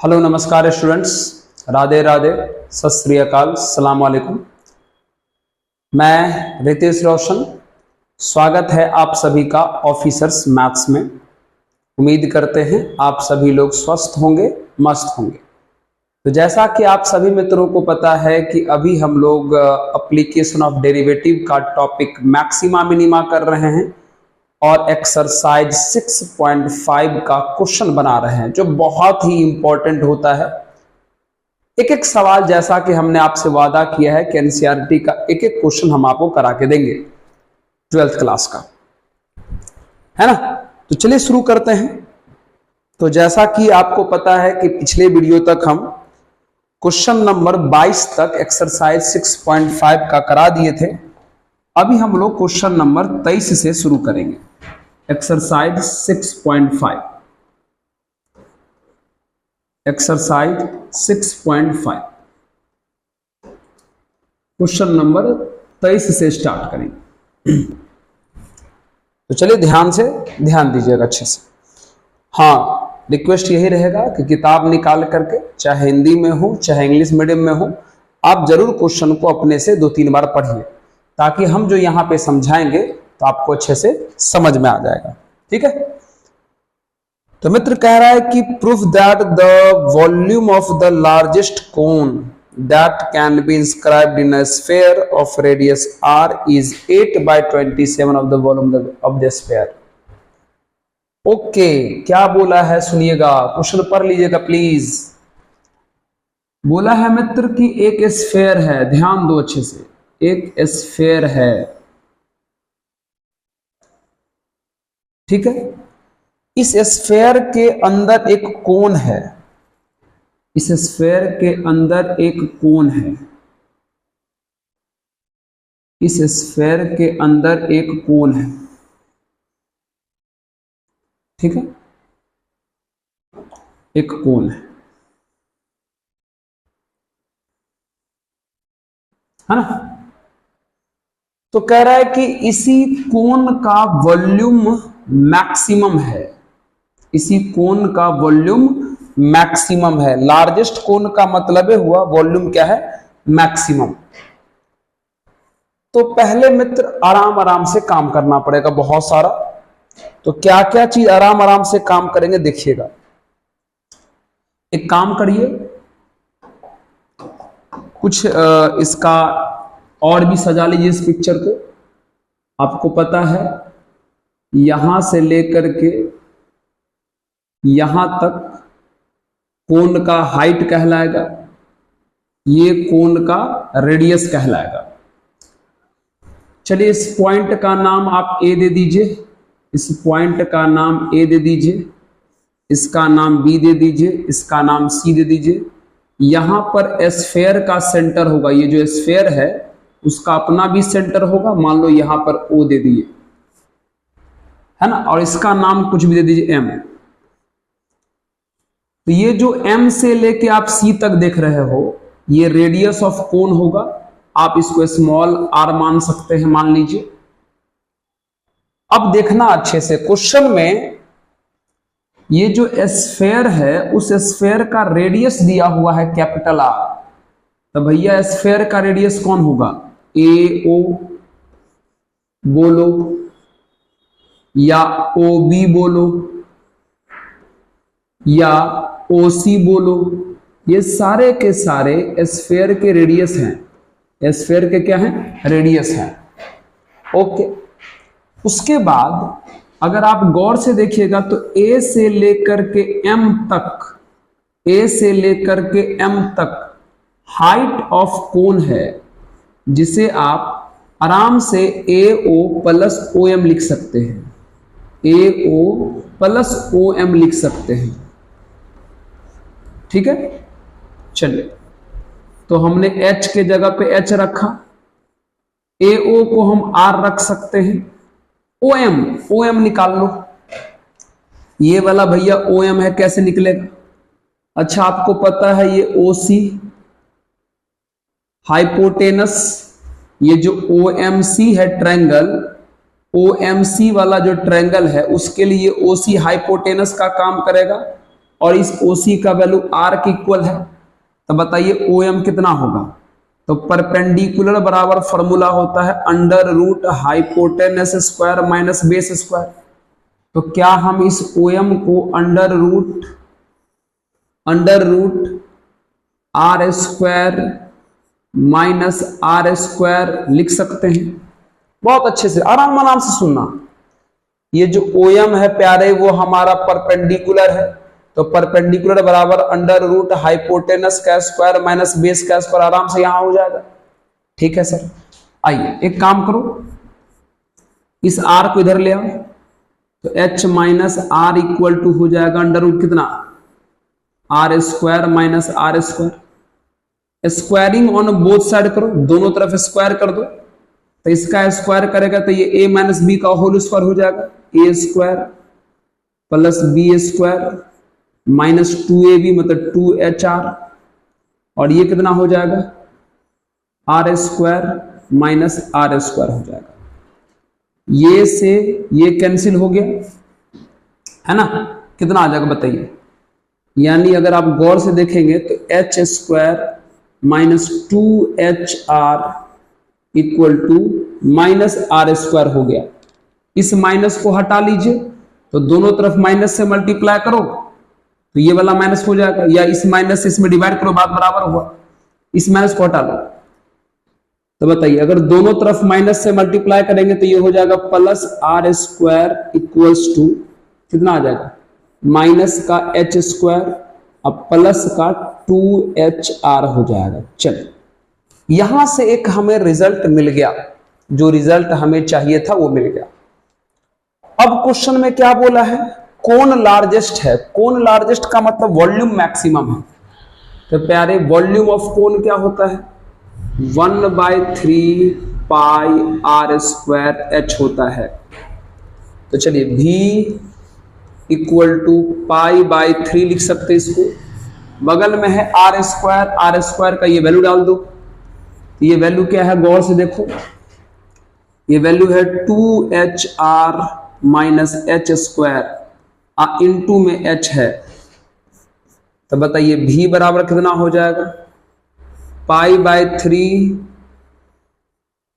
Hello नमस्कार students, Radhe Radhe, सत श्री अकाल, सलाम वालेकुम। मैं रितेश रोशन, स्वागत है आप सभी का ऑफिसर्स मैथ्स में। उम्मीद करते हैं आप सभी लोग स्वस्थ होंगे, मस्त होंगे। तो जैसा कि आप सभी मित्रों को पता है कि अभी हम लोग एप्लीकेशन ऑफ डेरिवेटिव का टॉपिक मैक्सिमा मिनिमा कर रहे हैं और एक्सरसाइज 6.5 का क्वेश्चन बना रहे हैं जो बहुत ही इंपॉर्टेंट होता है। एक एक सवाल, जैसा कि हमने आपसे वादा किया है कि एनसीईआरटी का एक एक क्वेश्चन हम आपको करा के देंगे 12th क्लास का, है ना। तो चलिए शुरू करते हैं। तो जैसा कि आपको पता है कि पिछले वीडियो तक हम क्वेश्चन नंबर 22 तक एक्सरसाइज 6.5 का करा दिए थे। अभी हम लोग क्वेश्चन नंबर 23 से शुरू करेंगे। एक्सरसाइज 6.5, एक्सरसाइज 6.5 क्वेश्चन नंबर 23 से स्टार्ट करेंगे। तो चलिए ध्यान दीजिएगा अच्छे से। हाँ, रिक्वेस्ट यही रहेगा कि किताब निकाल करके, चाहे हिंदी में हो चाहे इंग्लिश मीडियम में हो, आप जरूर क्वेश्चन को अपने से 2-3 बार पढ़िए, ताकि हम जो यहां पे समझाएंगे तो आपको अच्छे से समझ में आ जाएगा। ठीक है। तो मित्र कह रहा है कि proof that the volume of the largest cone that can be inscribed in a sphere of radius r is 8/27 of the volume of the sphere. Okay, क्या बोला है सुनिएगा, क्वेश्चन पढ़ लीजिएगा प्लीज। बोला है मित्र कि एक स्फीयर है, ध्यान दो अच्छे से, एक स्फीयर है, ठीक है। इस स्फीयर के अंदर एक कोन है, इस स्फीयर के अंदर एक कोन है, इस स्फीयर के अंदर एक कोन है, ठीक है, एक कोन है ना। तो कह रहा है कि इसी कोन का वॉल्यूम मैक्सिमम है, इसी कोन का वॉल्यूम मैक्सिमम है। लार्जेस्ट कोन का मतलब हुआ वॉल्यूम क्या है, मैक्सिमम। तो पहले मित्र आराम आराम से काम करना पड़ेगा बहुत सारा। तो क्या क्या चीज आराम आराम से काम करेंगे देखिएगा। एक काम करिए, कुछ इसका और भी सजा लीजिए इस पिक्चर को। आपको पता है यहां से लेकर के यहां तक कोन का हाइट कहलाएगा, ये कोन का रेडियस कहलाएगा। चलिए इस पॉइंट का नाम आप ए दे दीजिए, इस पॉइंट का नाम ए दे दीजिए, इसका नाम बी दे दीजिए, इसका नाम सी दे दीजिए। यहां पर स्फीयर का सेंटर होगा, ये जो स्फीयर है उसका अपना भी सेंटर होगा, मान लो यहां पर ओ दे दिए, है ना, और इसका नाम कुछ भी दे दीजिए एम। तो ये जो एम से लेके आप सी तक देख रहे हो, ये रेडियस ऑफ कोन होगा। आप इसको स्मॉल आर मान सकते हैं, मान लीजिए। अब देखना अच्छे से, क्वेश्चन में ये जो स्फीयर है उस स्फीयर का रेडियस दिया हुआ है कैपिटल आर। तो भैया स्फीयर का रेडियस कौन होगा, ए ओ बोलो या ओ बी बोलो या ओ सी बोलो, ये सारे के सारे स्फीयर के रेडियस हैं। स्फीयर के क्या हैं, रेडियस हैं। ओके, उसके बाद अगर आप गौर से देखिएगा तो ए से लेकर के एम तक, ए से लेकर के एम तक हाइट ऑफ कोन है, जिसे आप आराम से ए ओ प्लस ओ एम लिख सकते हैं, ए ओ प्लस ओ एम लिख सकते हैं, ठीक है। चलिए, तो हमने H के जगह पे H रखा, AO को हम R रख सकते हैं, OM निकाल लो। ये वाला भैया OM है, कैसे निकलेगा। अच्छा, आपको पता है ये OC हाइपोटेनस, ये जो OMC है ट्रायंगल, OMC वाला जो ट्रायंगल है उसके लिए OC हाइपोटेनस का काम करेगा। और इस OC का वैल्यू R के इक्वल है, तो बताइए OM कितना होगा। तो परपेंडिकुलर बराबर फॉर्मूला होता है under root hypotenuse square minus base square. तो क्या हम इस OM को under root R square minus R square लिख सकते हैं। बहुत अच्छे से आराम से सुनना। ये जो OM है प्यारे वो हमारा परपेंडिकुलर है, तो परपेंडिकुलर बराबर अंडर रूट हाइपोटेनस का स्क्वायर माइनस बेस का स्क्वायर, आराम से यहां हो जाएगा। ठीक है सर, आइए एक काम करो, इस R को इधर ले आओ, तो H minus R equal to हो जाएगा अंडर रूट कितना R square minus R square. Squaring on both side करो, दोनों तरफ स्क्वायर कर दो, तो इसका स्क्वायर करेगा तो ये A माइनस बी का होल स्क्वायर हो जाएगा, A square plus B square minus 2AB मतलब 2HR, और ये कितना हो जाएगा R square minus R square हो जाएगा। ये से ये कैंसिल हो गया है ना, कितना आ जाएगा बताइए। यानी अगर आप गौर से देखेंगे तो H square minus 2HR equal to minus R square हो गया। इस माइनस को हटा लीजिए, तो दोनों तरफ माइनस से मल्टीप्लाई करो तो ये वाला माइनस हो जाएगा, या इस माइनस से इसमें डिवाइड करो, बात बराबर हुआ। इस माइनस को हटा लो, तो बताइए अगर दोनों तरफ माइनस से मल्टीप्लाई करेंगे तो ये हो जाएगा plus R square equals to कितना आ जाएगा माइनस का H स्क्वायर अब प्लस का 2HR हो जाएगा। चलिए यहां से एक हमें रिजल्ट मिल गया, जो रिजल्ट हमें चाहिए था वो मिल गया। अब क्वेश्चन में क्या बोला है, कौन लार्जेस्ट है। कौन लार्जेस्ट का मतलब वॉल्यूम मैक्सिमम है। तो प्यारे वॉल्यूम ऑफ कोन क्या होता है 1/3 पाई R स्क्वायर H होता है। तो चलिए V इक्वल टू पाई/3 लिख सकते हैं इसको, बगल में है R स्क्वायर का ये वैल्यू डाल दो। ये वैल्यू क्या है गौर से देखो, ये वैल्यू है 2HR minus H square into में H है। तो बताइए V बराबर कितना हो जाएगा पाई/3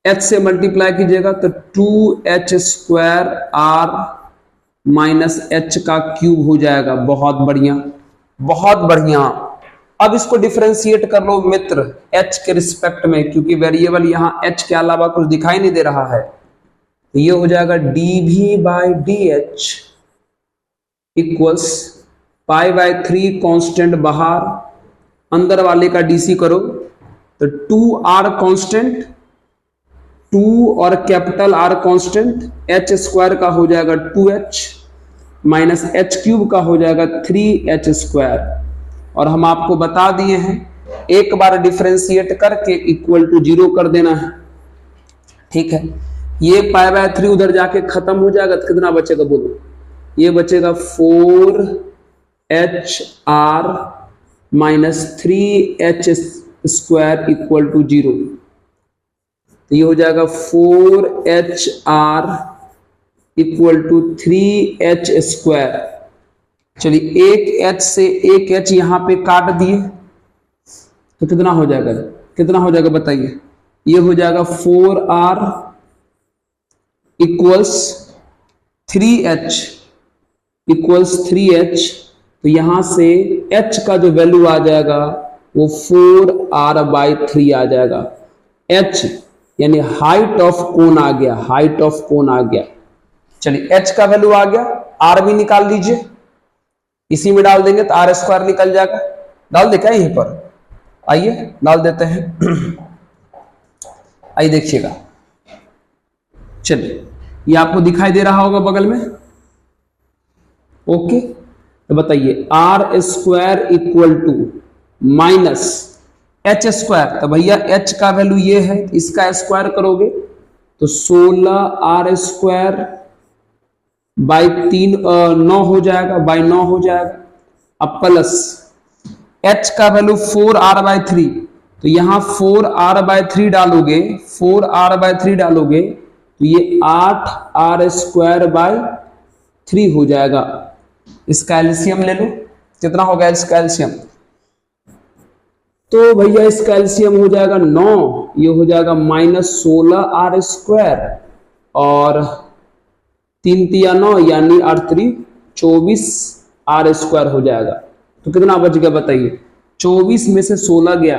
H से मल्टीप्लाई कीजिएगा तो 2H square R minus H का क्यूब हो जाएगा। बहुत बढ़िया बहुत बढ़िया। अब इसको डिफरेंशिएट कर लो मित्र H के रिस्पेक्ट में, क्योंकि वेरिएबल यहां H के अलावा कुछ दिखाई नहीं दे रहा है। तो ये हो जाएगा dV/dH इक्वल्स पाई/3 कांस्टेंट बाहर, अंदर वाले का DC करो तो 2R कांस्टेंट, 2 और capital R constant, H square का हो जाएगा 2H माइनस H क्यूब का हो जाएगा 3H स्क्वायर। और हम आपको बता दिए हैं एक बार डिफरेंशिएट करके इक्वल टू 0 कर देना है। ठीक है, ये पाई/3 उधर जाके खत्म हो जाएगा तो कितना बचेगा बोलो, ये बचेगा 4HR minus 3H square equal to 0। तो ये हो जाएगा 4HR equal to 3H square. चलिए एक H से एक H यहां पे काट दिए तो कितना हो जाएगा, कितना हो जाएगा बताइए। ये हो जाएगा 4R equals 3H equals 3H। तो यहां से H का जो वैल्यू आ जाएगा वो 4R/3 आ जाएगा। H यानी हाइट ऑफ कोन आ गया, हाइट ऑफ कोन आ गया। चलिए H का वैल्यू आ गया, R भी निकाल लीजिए, इसी में डाल देंगे तो R स्क्वायर निकल जाएगा। डाल दे क्या यहीं पर, आइए डाल देते हैं। आइए देखिएगा, चलिए ये आपको दिखाई दे रहा होगा बगल में। ओके, तो बताइए R square equal to minus H square. तो भैया H का वैल्यू ये है, इसका स्क्वायर करोगे तो 16R स्क्वायर बाई 9 हो जाएगा, बाई 9 हो जाएगा। अब प्लस H का वैल्यू 4R/3, तो यहां 4R/3 डालोगे, 4R/3 डालोगे तो ये 8R² बाई 3 हो जाएगा। इसका एलसीएम ले लो, कितना हो गया इस कैल्शियम? तो भैया इस कैल्शियम हो जाएगा 9, ये हो जाएगा -16r², और 3 तिया 9 यानी 24r² हो जाएगा। तो कितना बच गया बताइए? 24 में से 16 गया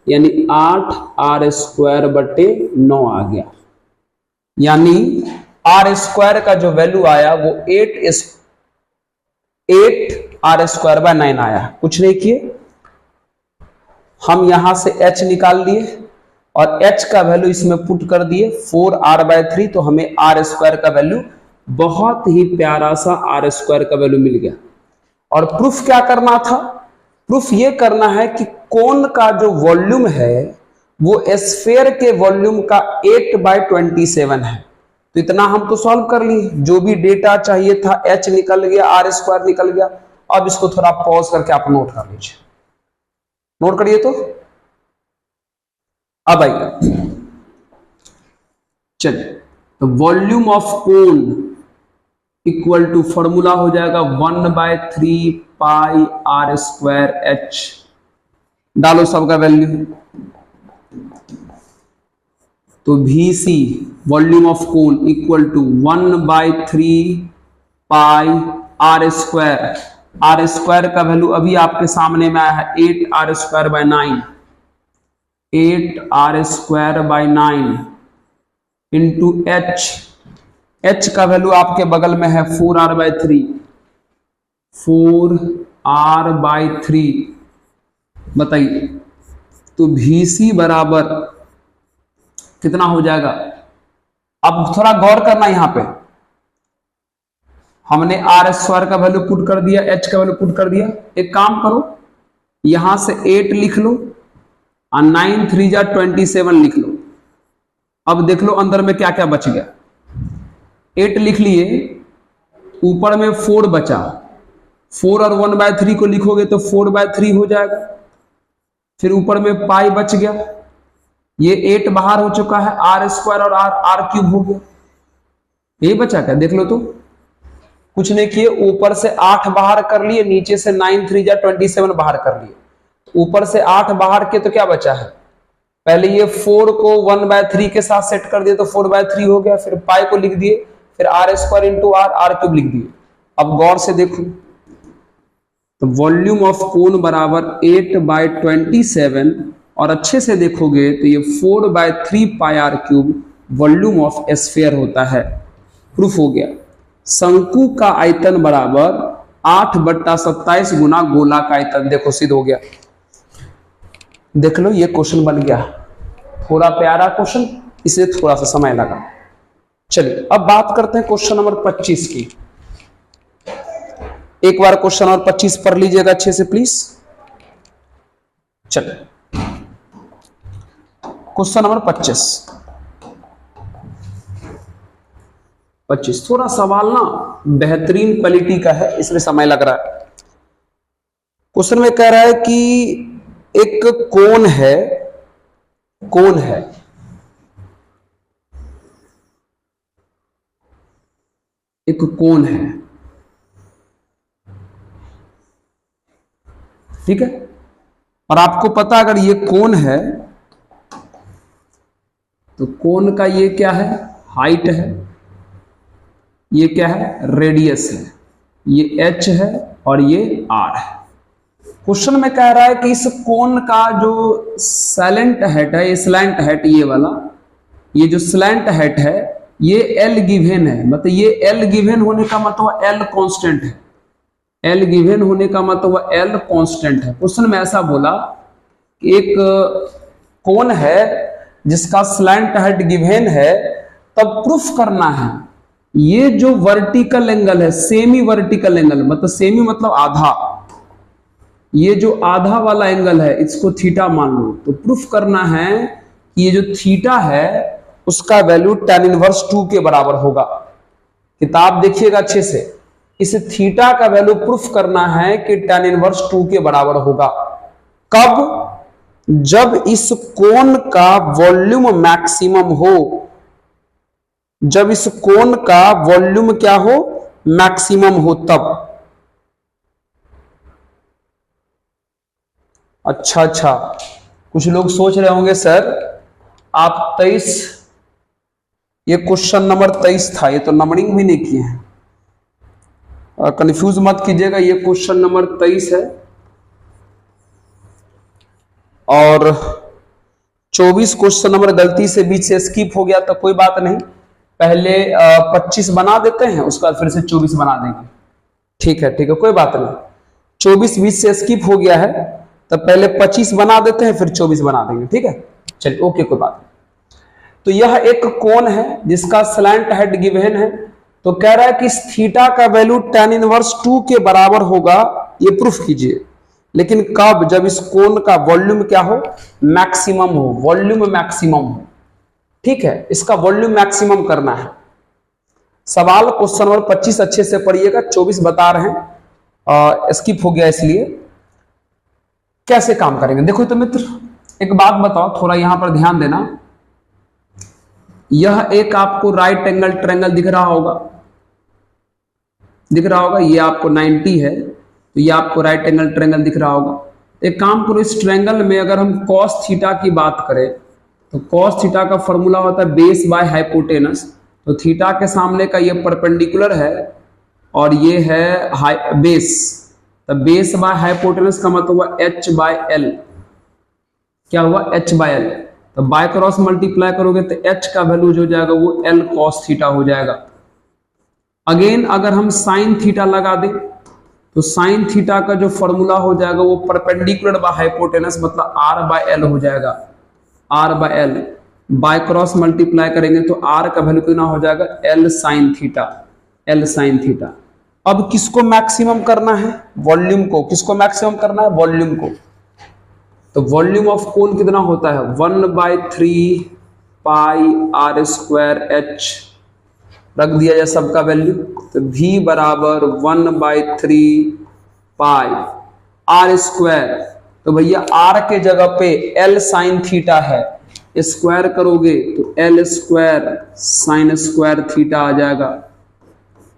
यानी 8r²/9 आ गया, यानी r² का जो वैल्यू आया वो 8r²/9 आया। कुछ नहीं किए, हम यहां से h निकाल लिए और h का वैल्यू इसमें पुट कर दिए 4r/3, तो हमें r² का वैल्यू बहुत ही प्यारा सा r² का वैल्यू मिल गया। और प्रूफ क्या करना था? प्रूफ ये करना है कि कोन का जो वॉल्यूम है वो स्फीयर के वॉल्यूम का 8/27 है। तो इतना हम तो सॉल्व कर लिए, जो भी डेटा चाहिए था h निकल गया, r² निकल गया। अब इसको थोड़ा पॉज करके आप नोट कर लीजिए, नोट करिए। तो अब आइए, चलिए, तो volume of cone equal to formula हो जाएगा 1/3 पाई r²h। डालो सबका वैल्यू। तो VC volume of cone equal to 1/3 pi r²। r² का वैल्यू अभी आपके सामने में आया है 8r²/9, 8r²/9 into h। h का वैल्यू आपके बगल में है 4r/3, 4r/3। बताइए, तो VC बराबर कितना हो जाएगा? अब थोड़ा गौर करना, यहां पे हमने r² का वैल्यू पुट कर दिया, h का वैल्यू पुट कर दिया। एक काम करो, यहां से 8 लिख लो और 9 3 जा 27 लिख लो। अब देख लो अंदर में क्या क्या बच गया। 8 लिख लिए, ऊपर में 4 बचा, 4 और 1/3 को लिखोगे तो 4/3 हो जाएगा। फिर ऊपर में पाई बच गया, ये 8 बाहर हो चुका है, r² और r³ हो गया। ये बचा क्या? देख लो। तो कुछ नहीं किए, ऊपर से 8 बाहर कर लिए, नीचे से 9 3 जा 27 बाहर कर लिए। ऊपर से 8 बाहर के तो क्या बचा है? पहले ये 4 को 1/3 के साथ सेट कर दिए तो 4/3 हो गया। फिर पाई को लिख दिए, फिर r² इंटू r³ लिख दिए। अब गौर से देखो, तो वॉल्यूम ऑफ कोन बराबर 8/27, और अच्छे से देखोगे तो ये 4/3 पाई r³ वॉल्यूम ऑफ स्फीयर होता है। प्रूफ हो गया। शंकु का आयतन बराबर 8/27 गुना गोला का आयतन। देखो सिद्ध हो गया। देख लो, ये क्वेश्चन बन गया। थोड़ा प्यारा क्वेश्चन, इसे थोड़ा सा समय लगा। चलिए अब बात करते हैं क्वेश्चन नंबर 25 की। एक बार क्वेश्चन नंबर 25 पढ़ लीजिएगा अच्छे से प्लीज। चलिए, क्वेश्चन नंबर 25 थोड़ा सवाल ना बेहतरीन क्वालिटी का है, इसमें समय लग रहा है। क्वेश्चन में कह रहा है कि एक कोन है, एक कोन है, ठीक है। और आपको पता अगर ये कोन है तो कोन का ये क्या है? हाइट है, ये क्या है? रेडियस है, ये h है और ये r है। क्वेश्चन में कह रहा है कि इस कोन का जो सैलेंट हेड है, ये स्लैंट हेड, ये वाला, ये जो स्लैंट हेड है ये L गिवन है। मतलब ये L गिवन होने का मतलब L कांस्टेंट है। L गिवन होने का मतलब L कांस्टेंट है। क्वेश्चन में ऐसा बोला कि एक कोन है जिसका स्लैंट हेड गिवन है, तब प्रूफ करना है ये जो वर्टिकल एंगल है, सेमी वर्टिकल एंगल, मतलब सेमी मतलब आधा, ये जो आधा वाला एंगल है इसको थीटा मान लो। तो प्रूफ करना है कि ये जो थीटा है उसका वैल्यू tan इनवर्स 2 के बराबर होगा। किताब देखिएगा अच्छे से। इस थीटा का वैल्यू प्रूफ करना है कि tan इनवर्स 2 के बराबर होगा। कब? जब इस कोन का वॉल्यूम मैक्सिमम हो, जब इस कोन का वॉल्यूम क्या हो? मैक्सिमम हो तब। अच्छा, कुछ लोग सोच रहे होंगे सर आप 23, ये क्वेश्चन नंबर 23 था, ये तो नंबरिंग भी नहीं किए हैं। कंफ्यूज मत कीजिएगा, ये क्वेश्चन नंबर 23 है और 24 क्वेश्चन नंबर गलती से बीच से स्किप हो गया तो कोई बात नहीं, पहले 25 बना देते हैं, उसके बाद फिर से 24 बना देंगे। ठीक है, कोई बात नहीं। 24 बीच से स्किप हो गया है तो पहले 25 बना देते हैं, फिर 24 बना देंगे। ठीक है, चलिए ओके, कोई बात नहीं। तो यह एक कोण है जिसका स्लैंट हेड गिवन है, तो कह रहा है कि थीटा का वैल्यू tan इनवर्स 2 के बराबर होगा, ये प्रूफ कीजिए। लेकिन कब? जब इस कोण का वॉल्यूम क्या हो? मैक्सिमम हो, वॉल्यूम मैक्सिमम हो। ठीक है, इसका वॉल्यूम मैक्सिमम करना है। सवाल क्वेश्चन नंबर 25 अच्छे से पढ़िएगा, 24 बता रहे हैं, स्किप हो गया इसलिए। कैसे काम करेंगे देखो तो मित्र, एक बात बताओ, थोड़ा यहां पर ध्यान देना। यह एक आपको राइट एंगल ट्रायंगल दिख रहा होगा, ये आपको 90 है, तो ये आपको राइट एंगल ट्रायंगल दिख रहा होगा। एक काम करो, इस ट्रायंगल में अगर हम cos थीटा की बात करें तो cos थीटा का फॉर्मूला होता है बेस बाय हाइपोटेनस। तो थीटा के सामने का ये परपेंडिकुलर है और ये है बेस, तो बेस बाय हाइपोटेनस का मतलब हुआ h बाय एल। क्या हुआ? h by L. तो बाय क्रॉस मल्टीप्लाई करोगे तो h का वैल्यू जो जाएगा वो l cos थीटा हो जाएगा। अगेन अगर हम साइन थीटा लगा दें तो साइन थीटा का जो फॉर्मूला हो जाएगा वो परपेंडिकुलर बाय हाइपोटेनस मतलब r बाय एल हो जाएगा, r by L. Bye cross multiply करेंगे तो r का वैल्यू कितना हो जाएगा? l sine theta, l sine theta. अब किसको मैक्सिमम करना है? वॉल्यूम को। किसको मैक्सिमम करना है? वॉल्यूम को। तो वॉल्यूम ऑफ कोन कितना होता है? 1/3 पाई आर स्क्वायर एच। रख दिया जाए सबका वैल्यू, तो v बराबर 1/3 पाई आर स्क्वायर। तो भैया r के जगह पे l साइन थीटा है, स्क्वायर करोगे तो l square sine square theta आ जाएगा,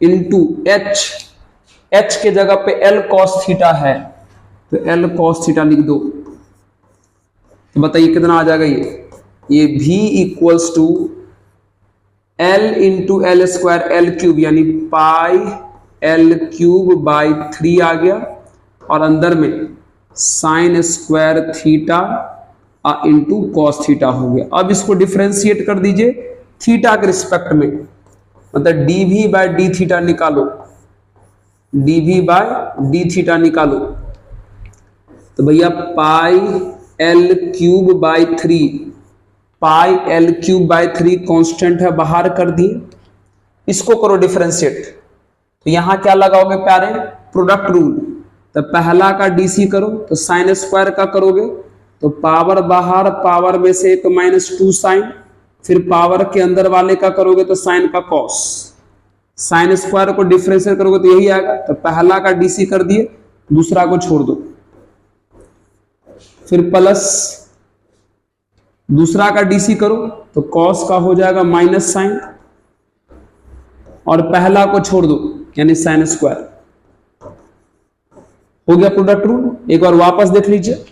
इंटू h के जगह पे l cos थीटा है तो l cos थीटा लिख दो। तो बताइए कितना आ जाएगा? ये v equals to l into L square L cube, यानी पाई एल क्यूब बाई 3 आ गया, और अंदर में sine square theta into cos theta हो गया। अब इसको डिफरेंशिएट कर दीजिए थीटा के रिस्पेक्ट में, मतलब dv बाय डी थीटा निकालो, dv बाय डी थीटा निकालो। तो भैया पाई L cube by 3, pi L cube by 3 constant है, बाहर कर दिए। इसको करो डिफरेंशिएट, तो यहां क्या लगाओगे प्यारे? Product rule. तो पहला का डीसी करो तो साइन स्क्वायर का करोगे तो पावर बाहर, पावर में से एक -2 साइन, फिर पावर के अंदर वाले का करोगे तो साइन का कॉस। साइन स्क्वायर को डिफरेंशिएट करोगे तो यही आएगा। तो पहला का डीसी कर दिए, दूसरा को छोड़ दो, फिर प्लस दूसरा का डीसी करो तो कॉस का हो जाएगा माइनस साइन, और पहला को छोड़ दो यानी साइन स्क्वायर। हो गया प्रोडक्ट रूल। एक बार वापस देख लीजिए,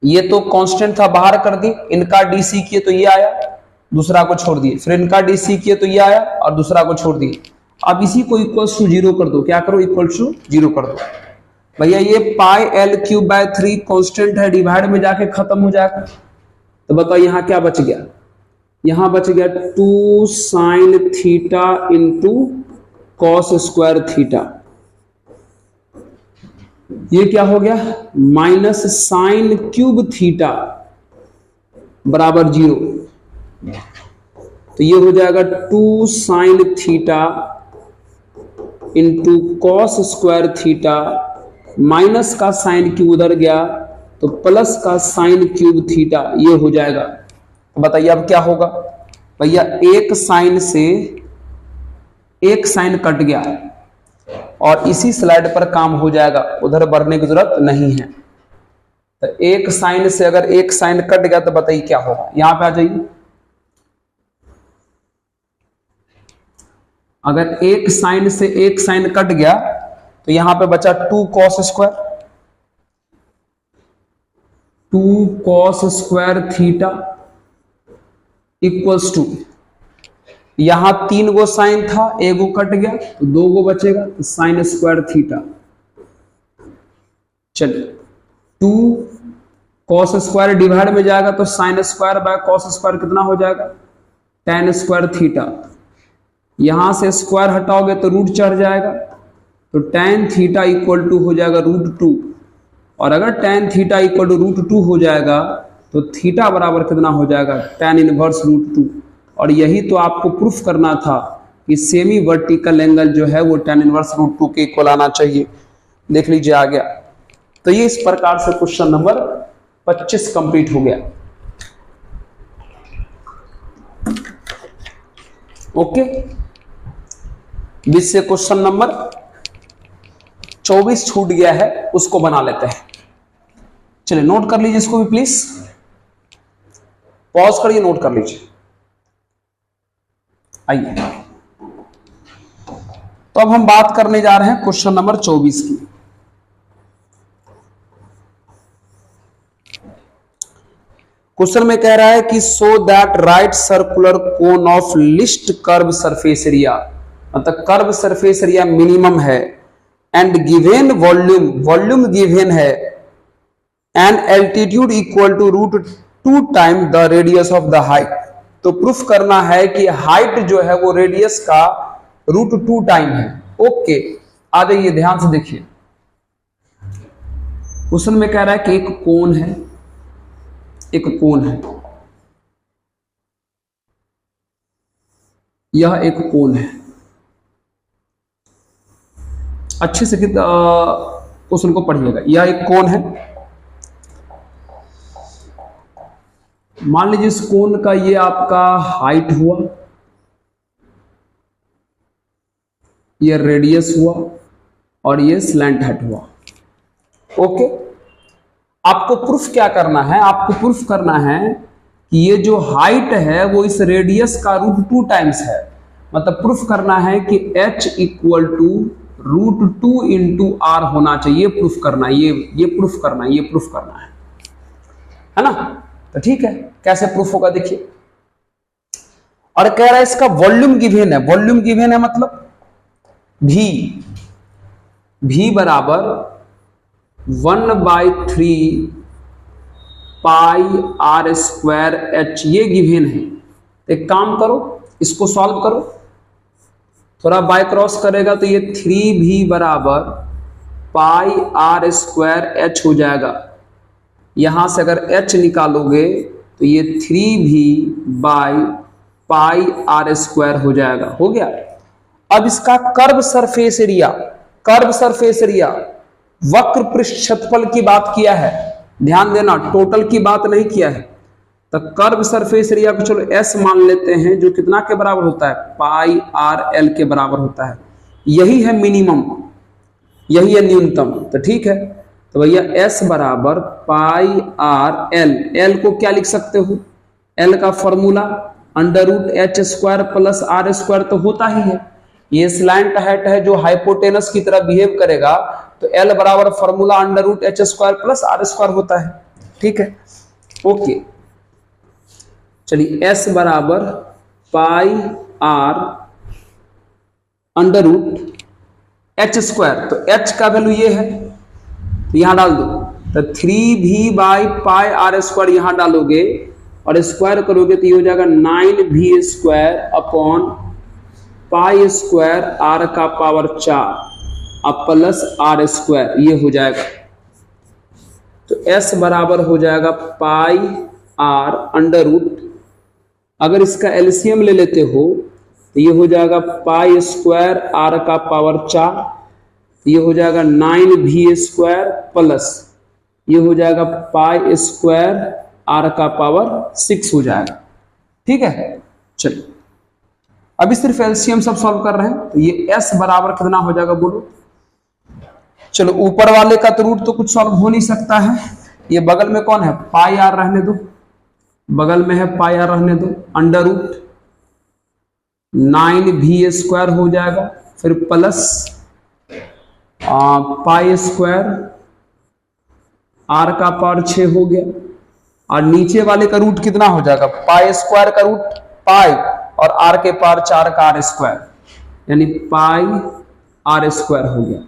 ये तो कांस्टेंट था, बाहर कर दी, इनका डीसी किए तो ये आया, दूसरा को छोड़ दिए, फिर इनका डीसी किए तो ये आया और दूसरा को छोड़ दिए। अब इसी को इक्वल्स टू 0 कर दो। क्या करो? इक्वल्स टू 0 कर दो। भैया ये पाई एल क्यूब बाय 3 कांस्टेंट है, डिवाइड में जाके खत्म हो जाएगा। तो बताओ यहां क्या बच गया? यहां बच गया 2 sine theta into cos square theta. ये क्या हो गया? माइनस साइन क्यूब थीटा बराबर 0। तो ये हो जाएगा 2 sine theta into cos square theta, minus का साइन क्यूब उधर गया तो प्लस का साइन क्यूब थीटा, ये हो जाएगा। तो बताइए अब क्या होगा? भैया एक साइन से एक साइन कट गया और इसी स्लाइड पर काम हो जाएगा, उधर बढ़ने की जरूरत नहीं है। तो एक साइन से अगर एक साइन कट गया तो बताइए क्या होगा? यहां पे आ जाइए। अगर एक साइन से एक साइन कट गया तो यहां पे बचा 2 cos square, 2 cos square theta equals to, यहां 3 गो साइन था, 1 गो कट गया तो 2 गो बचेगा, तो साइन स्क्वायर थीटा। चलिए 2 cos स्क्वायर डिवाइड में जाएगा तो sine square by cos square कितना हो जाएगा, tan स्क्वायर थीटा। यहां से स्क्वायर हटाओगे तो रूट चढ़ जाएगा, तो tan थीटा इक्वल टू हो जाएगा √2। और अगर tan थीटा इक्वल टू √2 हो जाएगा तो थीटा बराबर कितना हो जाएगा, tan इनवर्स √2। और यही तो आपको प्रूफ करना था कि सेमी वर्टिकल एंगल जो है वो tan इनवर्स √2 के इक्वल आना चाहिए। देख लीजिए आ गया। तो ये इस प्रकार से क्वेश्चन नंबर 25 कंप्लीट हो गया। ओके, बीच से क्वेश्चन नंबर 24 छूट गया है, उसको बना लेते हैं। चलिए नोट कर लीजिए इसको भी प्लीज, पॉज करिए, नोट कर लीजिए। आइए, तो अब हम बात करने जा रहे हैं क्वेश्चन नंबर 24 की। क्वेश्चन में कह रहा है कि so that right circular cone of least curve surface area, मतलब कर्व सरफेस एरिया मिनिमम है, and given volume, volume given है, and altitude equal to √2 time the radius of the height. तो प्रूफ करना है कि हाइट जो है वो रेडियस का √2 टाइम है। ओके, आ जाइए ध्यान से देखिए। क्वेश्चन में कह रहा है कि एक कोन है, एक कोन है, यह एक कोन है। अच्छे से क्वेश्चन को पढ़िएगा। यह एक कोन है, मान लीजिए इस कोन का ये आपका हाइट हुआ, ये रेडियस हुआ और ये स्लैंट हाइट हुआ। ओके, आपको प्रूफ क्या करना है, आपको प्रूफ करना है कि ये जो हाइट है वो इस रेडियस का √2 टाइम्स है। मतलब प्रूफ करना है कि h equal to √2 into R होना चाहिए। प्रूफ करना, ये प्रूफ करना, ये प्रूफ करना है ना। तो ठीक है, कैसे प्रूफ होगा देखिए। और कह रहा है इसका वॉल्यूम गिवन है, वॉल्यूम गिवन है मतलब v बराबर 1/3 पाई r स्क्वायर h, ये गिवन है। एक काम करो, इसको सॉल्व करो, थोड़ा बाय क्रॉस करेगा तो ये 3v बराबर पाई r स्क्वायर h हो जाएगा। यहां से अगर h निकालोगे तो ये 3v by pi r square हो जाएगा। हो गया। अब इसका curve surface area, curve surface area वक्र पृष्ठ क्षेत्रफल की बात किया है, ध्यान देना, टोटल की बात नहीं किया है। तो कर्व सरफेस एरिया को चलो s मान लेते हैं, जो कितना के बराबर होता है, पाई r l के बराबर होता है। यही है मिनिमम, यही है न्यूनतम। तो ठीक है, तो भैया s बराबर पाई r l, l को क्या लिख सकते हो, l का formula √h square plus r square तो होता ही है। ये स्लैंट हाइट है जो हाइपोटेनस की तरह बिहेव करेगा, तो l बराबर formula √h square plus r square होता है। ठीक है, ओके। चलिए s बराबर पाई r √h स्क्वायर, तो h का वैल्यू ये है, तो यहां डाल दो। तो 3v by pi r square यहां डालोगे और स्क्वायर करोगे तो ये हो जाएगा 9v square upon pi square r का पावर 4 अब प्लस r स्क्वायर, ये हो जाएगा। तो s बराबर हो जाएगा पाई r अगर इसका एलसीएम ले लेते हो तो ये हो जाएगा पाई स्क्वायर r का पावर 4, ये हो जाएगा 9v स्क्वायर प्लस ये हो जाएगा पाई स्क्वायर r का पावर 6 हो जाएगा। ठीक है, चलिए अभी सिर्फ एलसीएम सब सॉल्व कर रहे हैं। तो ये s बराबर कितना हो जाएगा बोलो। चलो ऊपर वाले का तो रूट तो कुछ सॉल्व हो नहीं सकता है, ये बगल में कौन है, पाई r रहने दो, बगल में है पाई r रहने दो, √9v स्क्वायर हो जाएगा, फिर प्लस पाई स्क्वायर आर का पावर 6 हो गया, और नीचे वाले का रूट कितना हो जाएगा, पाई स्क्वायर का रूट पाई और आर के पावर 4 का आर स्क्वायर, यानी पाई आर स्क्वायर हो गया।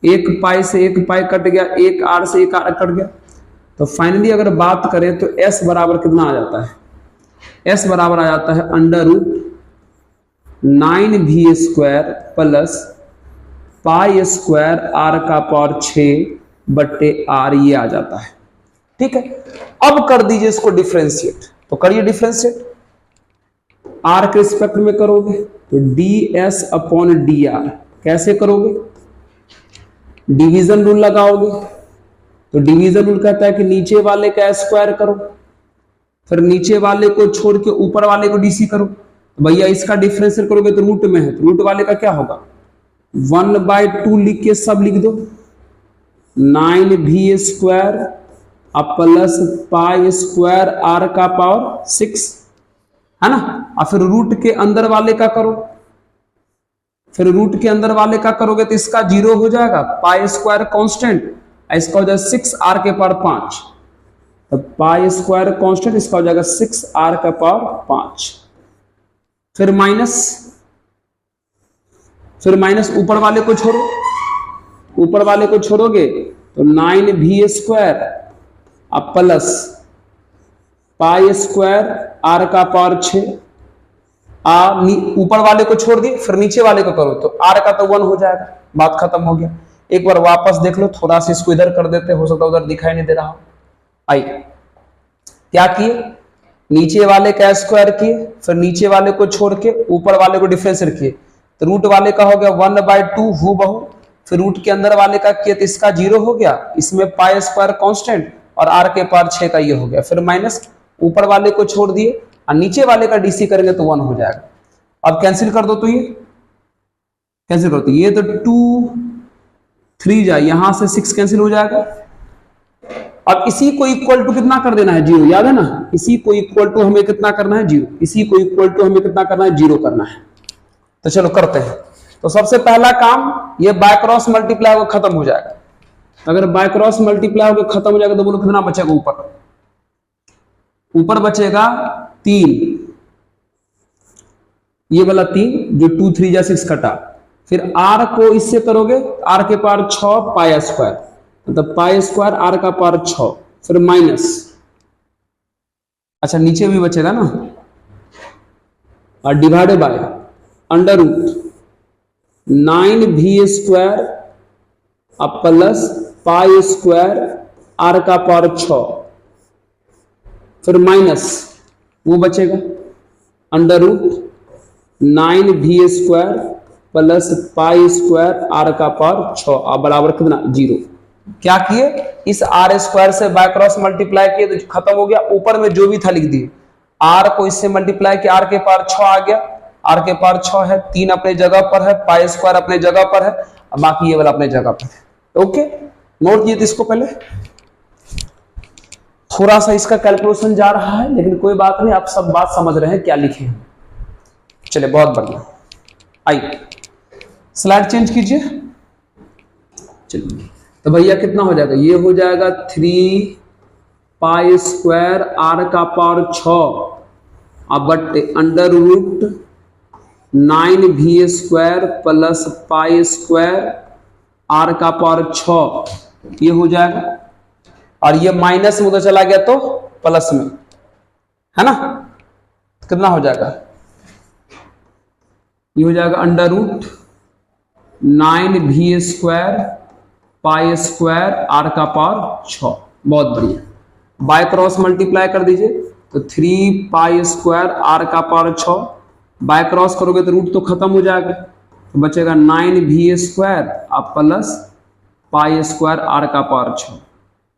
एक पाई से एक पाई कट गया, एक आर से एक आर कट गया। तो फाइनली अगर बात करें तो एस बराबर कितना आ जाता है, एस बराबर आ जाता है under root 9v square plus pi square R का पावर 6 बट्टे आर, ये आ जाता है। ठीक है, अब कर दीजिए इसको डिफरेंशिएट, तो करिए डिफरेंशिएट। आर के रिस्पेक्ट में करोगे तो ds अपॉन dr, कैसे करोगे, डिवीजन रूल लगाओगे, तो डिवीजन रूल कहता है कि नीचे वाले का स्क्वायर करो, फिर नीचे वाले को छोड़ के ऊपर वाले को डीसी करो। तो भैया इसका डिफरेंशियल करोगे तो रूट में है, तो रूट वाले का क्या होगा, 1/2 लिख के सब लिख दो, 9v स्क्वायर अब प्लस पाई स्क्वायर आर का पावर 6, है ना। और फिर रूट के अंदर वाले का करो, फिर रूट के अंदर वाले का करोगे तो इसका 0 हो जाएगा, पाई स्क्वायर कांस्टेंट, इसका हो जाएगा 6 आर के पावर 5, तो पाई स्क्वायर कांस्टेंट, इसका हो जाएगा 6 आर का पावर 5। फिर माइनस ऊपर वाले को छोड़ो, ऊपर वाले को छोड़ोगे तो 9v स्क्वायर अब प्लस पाई स्क्वायर आर का पावर 6, ऊपर वाले को छोड़ दिए, फिर नीचे वाले को करो तो आर का तो 1 हो जाएगा, बात खत्म हो गया। एक बार वापस देख लो, थोड़ा सा इसको इधर कर देते, हो सकता उधर दिखाई नहीं दे रहा हो। आइए क्या किए, नीचे वाले का स्क्वायर किए, फिर नीचे वाले को छोड़ के ऊपर वाले को डिफरेंशिएट किए, तो रूट वाले का हो गया 1/2 हूबहू, फिर रूट के अंदर वाले का किए तो इसका 0 हो गया, इसमें पाई स्क्वायर कांस्टेंट और आर के पावर 6 का ये हो गया, फिर माइनस ऊपर वाले को छोड़ दिए और नीचे वाले का डीसी करेंगे तो 1 हो जाएगा। अब कैंसिल कर दो, तो ये कैंसिल करते, ये तो 2 3 जाए, यहां से 6 कैंसिल हो जाएगा। अब इसी को इक्वल टू कितना कर देना है, 0, याद है ना, इसी को इक्वल टू हमें कितना करना है, 0, इसी को इक्वल टू हमें कितना करना है, 0 करना है। तो चलो करते हैं। तो सबसे पहला काम, ये बाय क्रॉस मल्टीप्लाई होकर खत्म हो जाएगा। अगर बाय क्रॉस मल्टीप्लाई होकर खत्म हो जाएगा तो बोलो कितना बचेगा, ऊपर बचेगा 3, ये वाला 3 जो 2 3 जा 6 कटा, फिर आर को इससे करोगे, आर के पावर 6 पाई स्क्वायर, मतलब पाई स्क्वायर आर का पावर 6, फिर माइनस, अच्छा नीचे भी बचेगा ना, और divided by under root 9v square अब प्लस पाई स्क्वायर आर का पावर 6, फिर माइनस वो बचेगा under root 9v square plus pi square R का पावर 6 अब बराबर कितना, 0। क्या किए, इस आर स्क्वायर से बाय क्रॉस मल्टीप्लाई किए तो खत्म हो गया, ऊपर में जो भी था लिख दिए, आर को इससे मल्टीप्लाई किया, आर के पावर 6 आ गया, आर के पावर 6 है, 3 अपने जगह पर है, पाई स्क्वायर अपने जगह पर है, बाकी ये वाला अपने जगह पर है। ओके, नोट कीजिए इसको पहले, थोड़ा सा इसका कैलकुलेशन जा रहा है लेकिन कोई बात नहीं, आप सब बात समझ रहे हैं क्या लिखे हैं। चलिए बहुत बढ़िया, आइए स्लाइड चेंज कीजिए। चलिए तो भैया कितना हो जाएगा, ये हो जाएगा 3 पाई स्क्वायर आर का पावर 6 अब but under root 9v square plus pi square R का पावर 6, ये हो जाएगा, और ये माइनस में उधर चला गया तो प्लस में, है ना, कितना हो जाएगा, ये हो जाएगा under root 9v square pi square R का पावर 6। बहुत बढ़िया, बाय क्रॉस मल्टीप्लाई कर दीजिए तो 3 पाई स्क्वायर आर का पावर 6, बाय क्रॉस करोगे तो रूट तो खत्म हो जाएगा, तो बचेगा 9v स्क्वायर अब प्लस पाई स्क्वायर आर का पावर 6,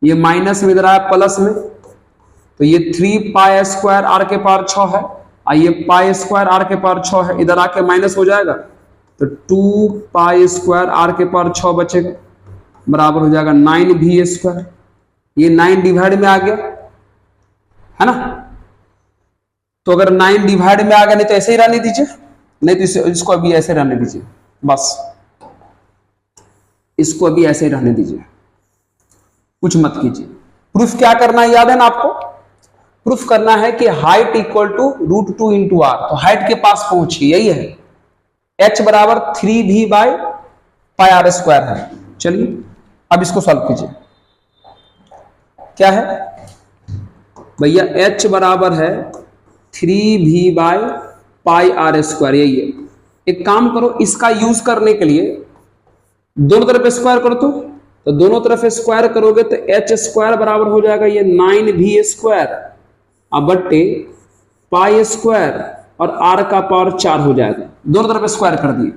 ये माइनस में इधर आया प्लस में, तो ये 3 पाई स्क्वायर आर के पावर 6 है, और ये पाई स्क्वायर आर के पावर 6 है, इधर आके माइनस हो जाएगा, तो 2 पाई स्क्वायर आर के पावर 6 बचेगा, बराबर हो जाएगा 9v स्क्वायर, ये 9 डिवाइड में आ गया, है ना, तो अगर 9 डिवाइड में आ गया, नहीं तो ऐसे ही रहने दीजिए, नहीं तो इसको अभी ऐसे रहने दीजिए, बस इसको अभी ऐसे ही रहने दीजिए। कुछ मत कीजिए। प्रूफ क्या करना है, याद है ना आपको? प्रूफ करना है कि height equal to √2 into R. तो हाइट के पास पहुंचिए, यही है। h बराबर 3v/πr² है। चलिए अब इसको सॉल्व कीजिए। क्या है भैया? h बराबर है 3v/πr², यही है। एक काम करो, इसका यूज करने के लिए दोनों तरफ स्क्वायर करो। तो दोनों तरफ स्क्वायर करोगे तो h² बराबर हो जाएगा ये 9v² बट्टे π² और r का पावर 4 हो जाएगा। दोनों तरफ स्क्वायर कर दिए।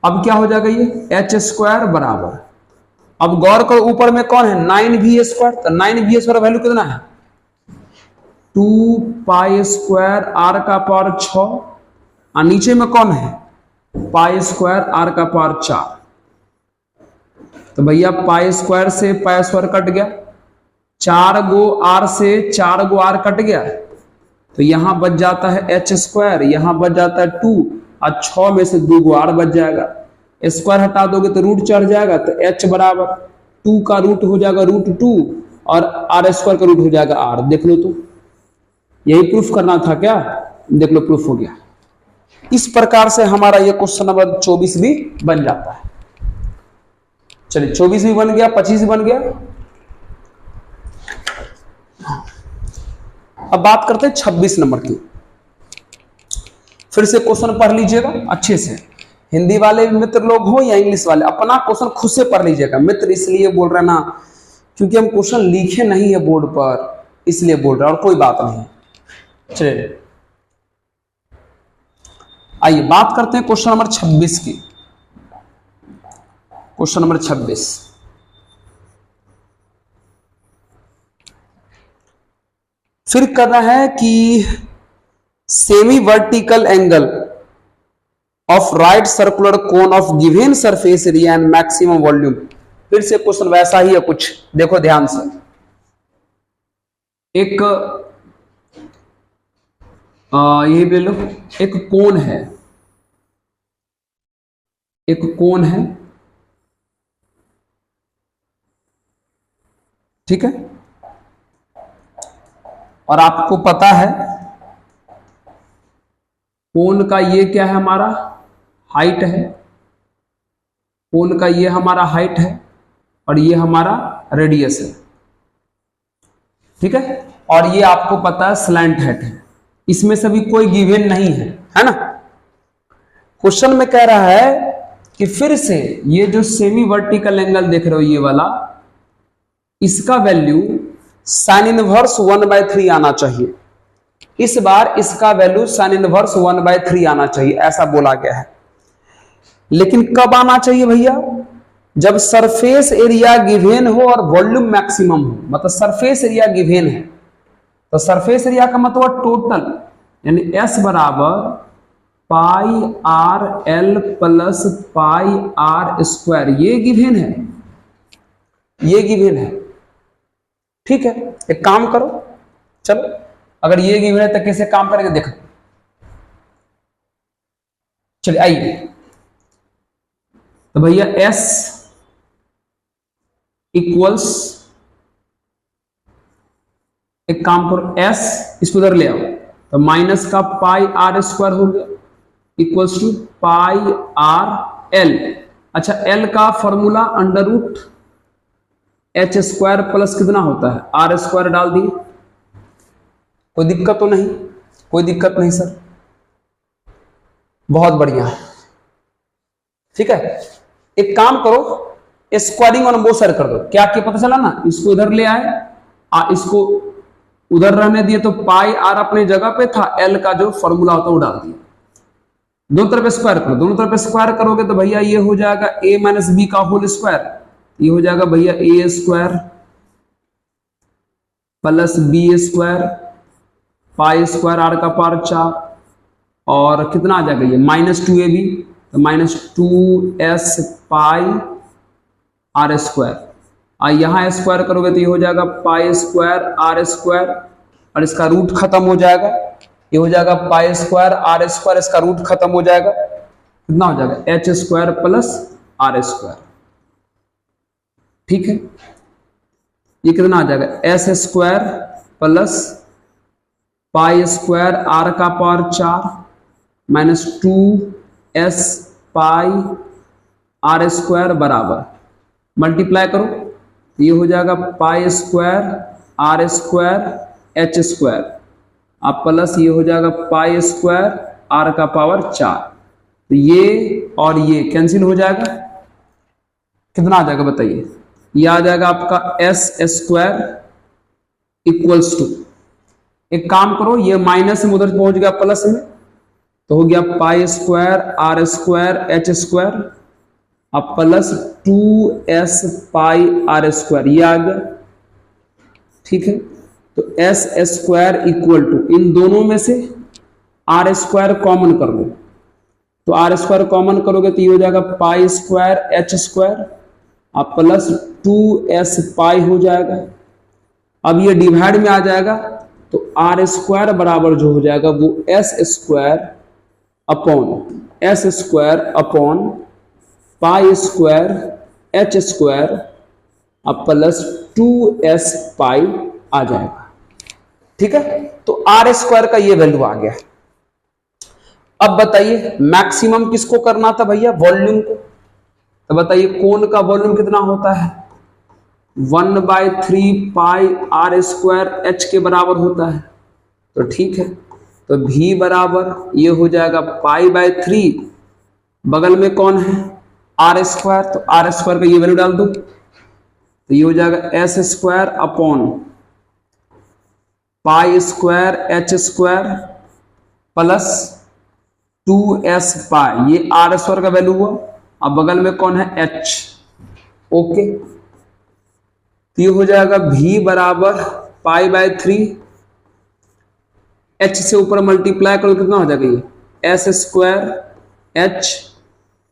अब क्या हो जाएगा ये h² बराबर, अब गौर करो ऊपर में कौन है? 9v²। तो 9v² वैल्यू कितना है? 2π² r का पावर 6 और नीचे में कौन है? π² r का पावर 4। तो भैया π² से π² कट गया, 4 गो r से 4 गो r कट गया। तो यहां बच जाता है h², यहां बच जाता है 2 और 6 में से 2 गो r बच जाएगा। स्क्वायर हटा दोगे तो रूट चढ़ जाएगा। तो h बराबर 2 का रूट हो जाएगा √2 और r² का रूट हो जाएगा r। देख लो, तो यही प्रूफ करना था क्या? देख लो, प्रूफ हो गया। इस प्रकार से हमारा ये क्वेश्चन नंबर 24 भी बन जाता है। चलिए 24 भी बन गया, 25 भी बन गया। अब बात करते हैं 26 नंबर की। फिर से क्वेश्चन पढ़ लीजिएगा अच्छे से। हिंदी वाले मित्र लोग हो या इंग्लिश वाले, अपना क्वेश्चन खुद से पढ़ लीजिएगा। मित्र इसलिए बोल रहे ना क्योंकि हम क्वेश्चन लिखे नहीं है बोर्ड पर, इसलिए बोल रहे, और कोई बात नहीं। चलिए आइए बात करते हैं क्वेश्चन नंबर 26 की। क्वेश्चन नंबर 26, फिर करना है कि semi vertical angle of right circular cone of given surface area and maximum volume. फिर से क्वेश्चन वैसा ही है कुछ, देखो ध्यान से। एक ये ले लो, एक कोन है, एक कोन है, ठीक है। और आपको पता है कोन का ये क्या है? हमारा हाइट है। कोन का ये हमारा हाइट है और ये हमारा रेडियस है, ठीक है। और ये आपको पता है स्लैंट हेड है। इसमें से भी कोई गिवन नहीं है ना। क्वेश्चन में कह रहा है कि फिर से ये जो सेमी वर्टिकल एंगल देख रहे हो ये वाला, इसका वैल्यू साइन इनवर्स 1/3 आना चाहिए। इस बार इसका वैल्यू साइन इनवर्स 1/3 आना चाहिए, ऐसा बोला गया है। लेकिन कब आना चाहिए भैया? जब सरफेस एरिया गिवन हो और वॉल्यूम मैक्सिमम हो। मतलब सरफेस एरिया गिवन है तो सरफेस एरिया का मतलब टोटल, यानी S बराबर πr/l प्लस πr², ये गिवन है, ये गिवन है, ठीक है। एक काम करो, चलो अगर ये गिवन है तो कैसे काम करेंगे देखो। चलिए आइए, तो भैया S इक्वल्स, एक काम करो S इसको उधर ले आओ, तो माइनस का πr² हो गया इक्वल्स टू πr/l। अच्छा, L का फॉर्मूला √h² प्लस कितना होता है? r² डाल दिए। कोई दिक्कत तो नहीं? कोई दिक्कत नहीं सर, बहुत बढ़िया है, ठीक है। एक काम करो, स्क्वायरिंग ऑन बोथ साइड कर दो। क्या क्या पता चला ना, इसको इधर ले आए, इसको उधर रहने दिए तो πr अपने जगह पे था, L का जो फॉर्मूला होता है वो डाल दिया। दोनों तरफ स्क्वायर करो, दोनों तरफ स्क्वायर करोगे तो भैया ये हो जाएगा a - b का होल स्क्वायर, ये हो जाएगा भैया a² प्लस b² π² r का पावर 4 और कितना आ जाएगा ये -2ab, तो -2s πr²। यहां स्क्वायर करोगे तो ये हो जाएगा π² r² और इसका रूट खत्म हो जाएगा, ये हो जाएगा π² r², इसका रूट खत्म हो जाएगा, कितना हो जाएगा h² प्लस r²। ठीक है, ये कितना आ जाएगा S square plus pi square R का power 4 minus 2s pi R square बराबर मल्टीप्लाई करो, ये हो जाएगा pi square R square H square आप प्लस ये हो जाएगा पाई स्क्वायर आर का पावर 4। तो ये और ये कैंसिल हो जाएगा, कितना आ जाएगा बताइए, ये आ जाएगा आपका एस स्क्वायर इक्वल्स टू, एक काम करो ये माइनस में उधर पहुंच गया प्लस में, तो हो गया pi square R square H square अब plus 2s pi R square, ये आ गया। ठीक है, तो एस स्क्वायर इक्वल टू इन दोनों में से आर स्क्वायर कॉमन कर लो, तो आर स्क्वायर कॉमन करोगे तो ये हो जाएगा पाई स्क्वायर एच स्क्वायर अब प्लस 2s पाई हो जाएगा। अब ये डिवाइड में आ जाएगा तो आर स्क्वायर बराबर जो हो जाएगा वो S square upon pi square H square अब प्लस 2s पाई आ जाएगा। ठीक है, तो आर स्क्वायर का ये वैल्यू आ गया। अब बताइए मैक्सिमम किसको करना था भैया, वॉल्यूम को। तो बताइए कोन का वॉल्यूम कितना होता है 1/3 पाई आर स्क्वायर एच के बराबर होता है। तो ठीक है, तो v बराबर ये हो जाएगा पाई/3, बगल में कौन है आर स्क्वायर, तो आर स्क्वायर का ये वैल्यू डाल दो, तो ये हो जाएगा S square upon pi square H square plus 2s पाई, ये आर स्क्वायर का वैल्यू हुआ। अब बगल में कौन है h, ओके, तो ये हो जाएगा v बराबर पाई/3, h से ऊपर मल्टीप्लाई करो कितना हो जाएगा ये एस स्क्वायर h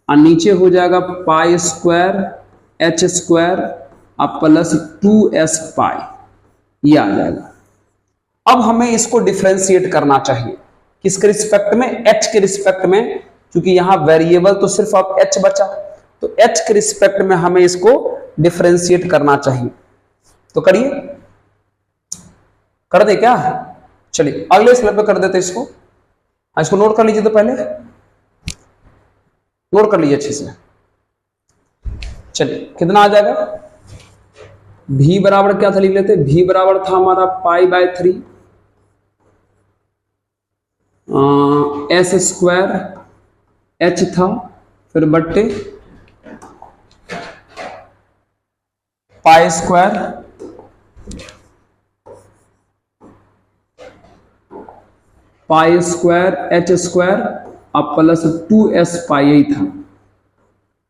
और नीचे हो जाएगा पाई स्क्वायर एच स्क्वायर अब प्लस 2s पाई, ये आ जाएगा। अब हमें इसको डिफरेंशिएट करना चाहिए किसके रिस्पेक्ट में, h के रिस्पेक्ट में, क्योंकि यहां वेरिएबल तो सिर्फ अब h बचा, तो h के रिस्पेक्ट में हमें इसको डिफरेंशिएट करना चाहिए। तो करिए, कर दे क्या, चलिए अगले स्लाइड पे कर देते इसको। इसको नोट कर लीजिए, तो पहले नोट कर लीजिए अच्छे से। चलिए कितना आ जाएगा, v बराबर क्या था लिख लेते, v बराबर था हमारा पाई/3 एस स्क्वायर h था, फिर बट्टे पाई स्क्वायर एच स्क्वायर अब प्लस 2s पाई, यही था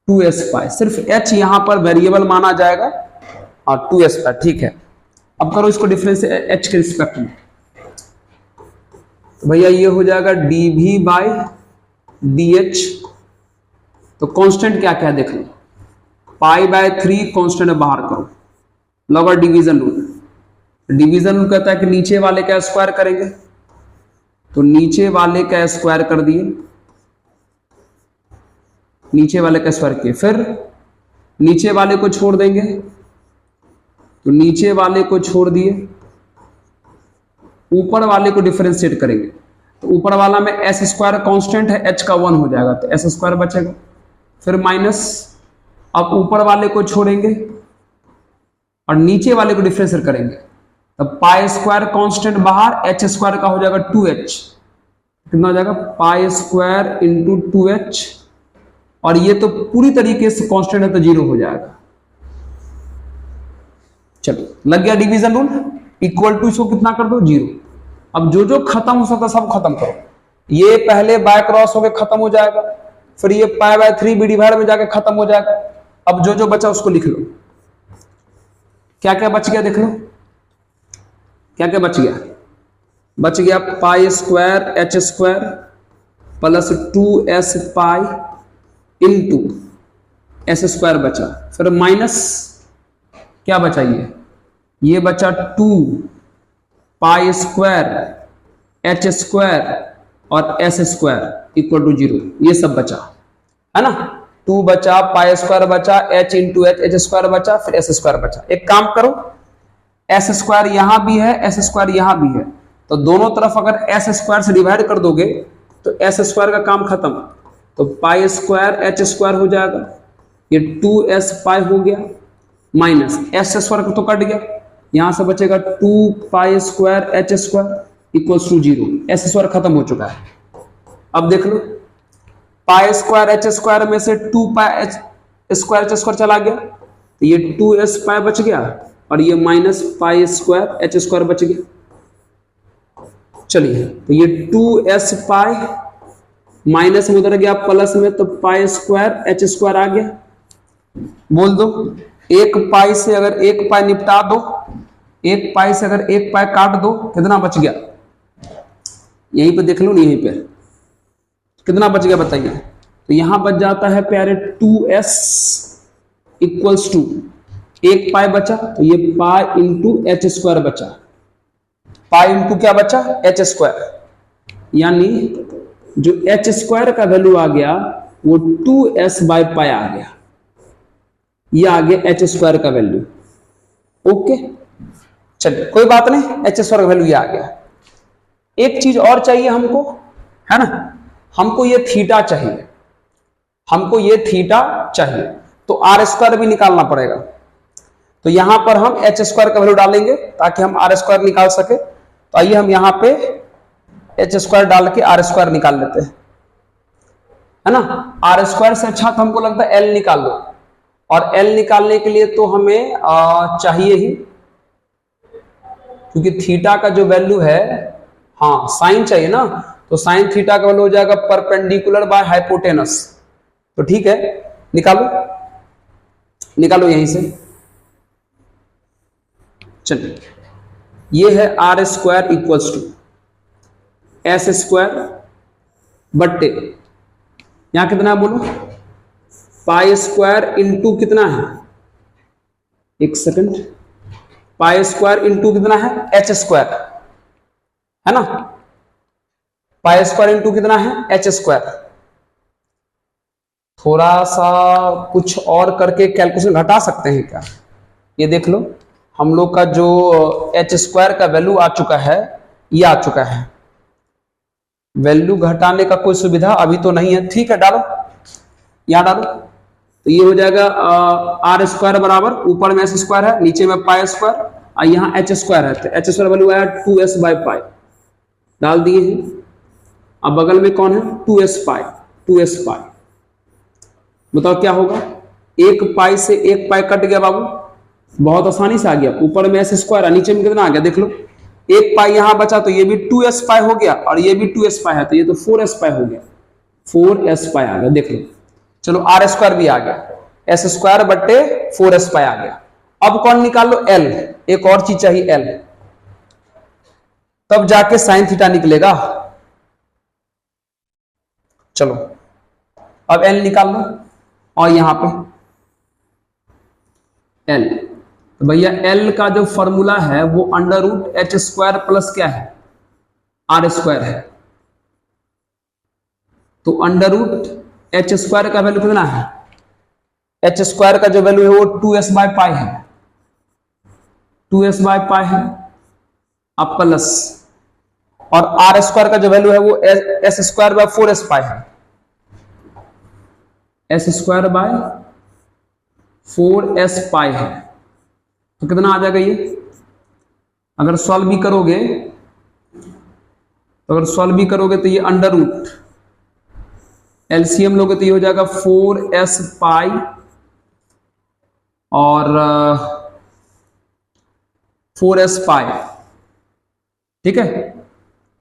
2s पाई, सिर्फ h यहां पर वेरिएबल माना जाएगा और 2s पाई। ठीक है, अब करो इसको डिफरेंस h के रिस्पेक्ट में, तो भैया ये हो जाएगा dv/dh, तो कांस्टेंट क्या क्या देख लो, पाई/3 कांस्टेंट बाहर करो, लगा डिवीजन रूल। डिवीजन रूल कहता है कि नीचे वाले का स्क्वायर करेंगे, तो नीचे वाले का स्क्वायर कर दिए, नीचे वाले का स्क्वायर किए, फिर नीचे वाले को छोड़ देंगे, तो नीचे वाले को छोड़ दिए, ऊपर वाले को डिफरेंशिएट करेंगे, तो ऊपर वाला में एस स्क्वायर कांस्टेंट है, h का 1 हो जाएगा, तो एस स्क्वायर बचेगा, फिर माइनस, अब ऊपर वाले को छोड़ेंगे और नीचे वाले को डिफरेंशिएट करेंगे, तब पाई स्क्वायर कांस्टेंट बाहर, h स्क्वायर का हो जाएगा 2h, कितना हो जाएगा पाई स्क्वायर इंटू 2h, और ये तो पूरी तरीके से कांस्टेंट है तो 0 हो जाएगा। चलो लग गया डिवीजन रूल, इक्वल टू इसको कितना कर दो 0। अब जो जो खत्म हो सकता सब खत्म करो, ये पहले बाय क्रॉस होकर खत्म हो जाएगा, फिर ये पाई/3 भी डिवाइड में जाके खत्म हो जाएगा। अब जो जो बचा उसको लिख लो, क्या क्या बच गया देख लो, क्या क्या बच गया, बच गया pi square H square plus 2s pi into S square बचा, फिर माइनस क्या बचा, ये बचा 2 पाई स्क्वायर एच स्क्वायर और एस स्क्वायर इक्वल टू 0, ये सब बचा है ना। 2 बचा, पाई स्क्वायर बचा, h इंटू एच स्क्वायर बचा, फिर एस स्क्वायर बचा। एक काम करो, एस स्क्वायर यहां भी है, एस स्क्वायर यहां भी है, तो दोनों तरफ अगर एस स्क्वायर से डिवाइड कर दोगे तो एस स्क्वायर का काम खत्म। तो पाई स्क्वायर एच स्क्वायर हो जाएगा, ये 2s पाई हो गया, माइनस एस स्क्वायर तो कट गया, यहां से बचेगा 2 pi square H square equals to 0। S square खत्म हो चुका है। अब देख लो, पाई स्क्वायर एच स्क्वायर में से 2 pi H square H square चला गया, तो ये 2s पाई बच गया और ये minus pi square H square बच गया। चलिए, तो ये 2s पाई माइनस में उधर गया प्लस में, तो पाई स्क्वायर एच स्क्वायर आ गया। बोल दो, एक पाई से अगर एक पाई निपटा दो, एक पाई से अगर एक पाई काट दो, कितना बच गया? यहीं पे देख लो, यहीं पे कितना बच गया बताइए। तो यहां बच जाता है प्यारे 2s इक्वल्स टू, एक पाई बचा तो ये पाई इंटू एच स्क्वायर बचा, पाई इंटू क्या बचा? एच स्क्वायर, यानी जो एच स्क्वायर का वैल्यू आ गया वो 2s बाई पाई आ गया, ये आ गया एच स्क्वायर का वैल्यू। ओके, चलिए कोई बात नहीं, एच स्क्वायर का वैल्यू ये आ गया। एक चीज और चाहिए हमको, है ना, हमको ये थीटा चाहिए, हमको ये थीटा चाहिए, तो आर स्क्वायर भी निकालना पड़ेगा। तो यहां पर हम एच स्क्वायर का वैल्यू डालेंगे ताकि हम आर स्क्वायर निकाल सके। तो आइए हम यहां पे एच स्क्वायर डाल के आर स्क्वायर निकाल लेते हैं, है ना। आर स्क्वायर से अच्छा तो हमको लगता है एल निकाल लो, और एल निकालने के लिए तो हमें चाहिए ही, क्योंकि थीटा का जो वैल्यू है, हाँ साइन चाहिए ना, तो साइन थीटा का वैल्यू हो जाएगा परपेंडिकुलर बाय हाइपोटेनस। तो ठीक है, निकालो निकालो यहीं से। चलिए, ये है R square equals to S square बट्टे, यहां कितना है बोलो? पाई स्क्वायर इंटू कितना है, एक सेकंड, पाई स्क्वायर इंटू कितना है? एच स्क्वायर, है ना। पाई स्क्वायर इंटू कितना है? H square. थोड़ा सा कुछ और करके कैलकुलेशन घटा सकते हैं क्या? ये देख लो, हम लोग का जो एच स्क्वायर का वैल्यू आ चुका है, ये आ चुका है। वैल्यू घटाने का कोई सुविधा अभी तो नहीं है, ठीक है, डालो, यहां डालो। तो ये हो जाएगा आर स्क्वायर बराबर, ऊपर में एस स्क्वायर है, नीचे में पाई स्क्वायर, और यहाँ एच स्क्वायर है, तो एच स्क्वायर वैल्यू आया 2s बाई पाई, डाल दिए हैं। अब बगल में कौन है? 2s पाई, 2s पाई। बताओ क्या होगा? एक पाई से एक पाई कट गया बाबू, बहुत आसानी से आ गया। ऊपर में एस स्क्वायर, नीचे में कितना आ गया देख लो, एक पाई यहां बचा तो ये भी 2s पाई हो गया, और ये भी 2s पाई है, तो ये तो 4s पाई हो गया, 4s पाई आ गया, देख लो। चलो, आर स्क्वायर भी आ गया, एस स्क्वायर बट्टे 4s पाई आ गया। अब कौन निकाल लो? एल। एक और चीज चाहिए, एल, तब जाके साइन थीटा निकलेगा। चलो, अब एल निकाल लो, और यहां पे एल, तो भैया एल का जो फॉर्मूला है वो under root H square plus क्या है? आर स्क्वायर है। तो अंडर रूट एच स्क्वायर का वैल्यू कितना है? एच स्क्वायर का जो वैल्यू है वो 2s बाई पाई है, 2s बाई पाई है, अब प्लस, और आर स्क्वायर का जो वैल्यू है वो एस स्क्वायर बाय 4s पाई है, एस स्क्वायर बाय 4s पाई है। तो कितना आ जाएगा ये? अगर सॉल्व भी करोगे तो ये अंडर रूट एलसीएम लोगे तो ये हो जाएगा 4s पाई और 4s पाई, ठीक है।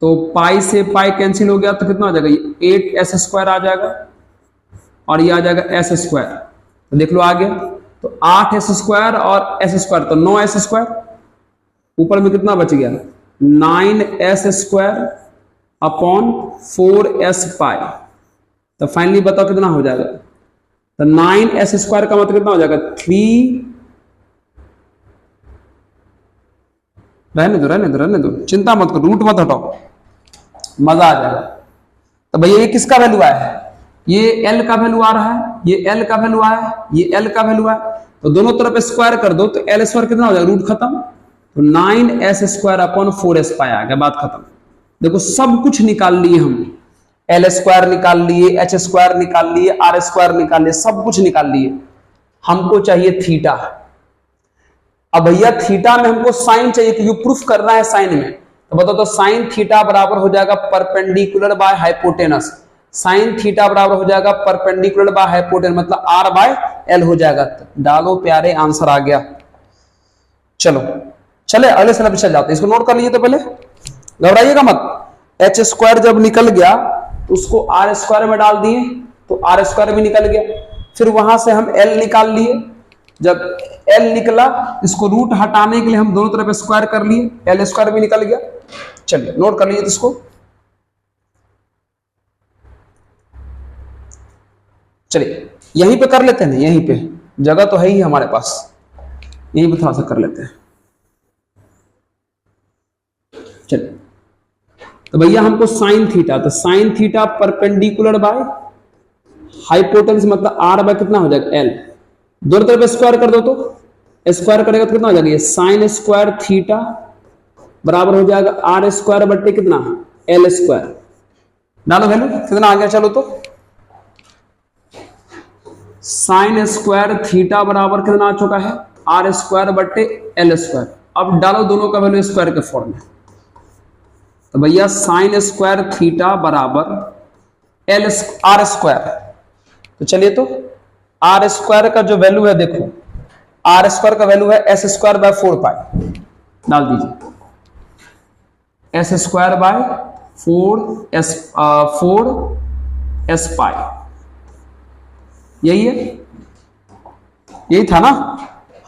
तो पाई से पाई कैंसिल हो गया तो कितना आ जाएगा? ये 8s स्क्वायर आ जाएगा, और ये आ जाएगा s स्क्वायर। तो देख लो आ गया, तो 8s स्क्वायर और s स्क्वायर, तो 9s स्क्वायर, ऊपर में कितना बच गया? 9s स्क्वायर अपॉन 4s पाई। तो फाइनली बताओ कितना हो जाएगा? तो 9s स्क्वायर का मतलब कितना हो जाएगा? 3, रहने दो, चिंता मत करो, रूट मत हटाओ, मजा आ जाएगा। तो भैया ये किसका वैल्यू आया है? ये एल का वैल्यू आ रहा है, ये एल का वैल्यू आया है, ये एल का वैल्यू आया, तो दोनों तरफ स्क्वायर कर दो तो एल स्क्वायर कितना हो जाएगा, रूट खत्म, तो 9s स्क्वायर अपॉन 4s पाई आ गया, बात खत्म। देखो सब कुछ निकाल लिए हम, एल स्क्वायर निकाल लिए, एच स्क्वायर निकाल लिए, आर स्क्वायर निकाल लिए, सब कुछ निकाल लिए। हमको चाहिए थीटा। अब भैया थीटा में हमको साइन चाहिए क्योंकि प्रूफ करना है साइन में, तो बताओ तो साइन थीटा बराबर हो जाएगा perpendicular by hypotenuse. Sine theta बराबर हो जाएगा परपेंडिकुलर बाय हाइपोटेनस, मतलब आर बाय एल हो जाएगा। डालो प्यारे, आंसर आ गया। चलो चले अगले स्टेप पे चल जाते हैं, इसको नोट कर लीजिए। तो पहले घबराइएगा मत। एच स्क्वायर जब निकल गया तो उसको आर स्क्वायर में डाल दिए तो आर स्क्वायर भी निकल गया। फिर वहां से हम एल निकाल लिए, जब एल निकला इसको रूट हटाने के लिए हम दोनों तरफ स्क्वायर कर लिए, एल स्क्वायर भी निकल गया। चलिए नोट कर लीजिए इसको। चलिए यहीं पे कर लेते हैं, यहीं पे जगह तो है ही हमारे पास, यहीं पे थोड़ा सा कर लेते हैं। चलिए तो भैया हमको साइन थीटा, तो sine theta perpendicular by hypotenuse मतलब आर बाय कितना हो जाएगा एल, दोनों तरफ स्क्वायर कर दो तो स्क्वायर करेगा तो कितना हो जाएगा, ये साइन स्क्वायर थीटा बराबर हो जाएगा आर स्क्वायर बट्टे कितना एल स्क्वायर। डालो वैल्यू कितना आ गया, चलो तो साइन स्क्वायर थीटा बराबर कितना आ चुका है आर स्क्वायर बट्टे एल स्क्वायर। अब डालो दोनों का वैल्यू स्क्वायर के फॉर्म में, तो भैया साइन स्क्वायर थीटा बराबर एल आर स्क्वायर। तो चलिए तो आर स्क्वायर का जो वैल्यू है देखो, आर स्क्वायर का वैल्यू है एस स्क्वायर बाय 4 पाई, डाल दीजिए एस स्क्वायर बाय 4 एस पाई, यही है, यही था ना।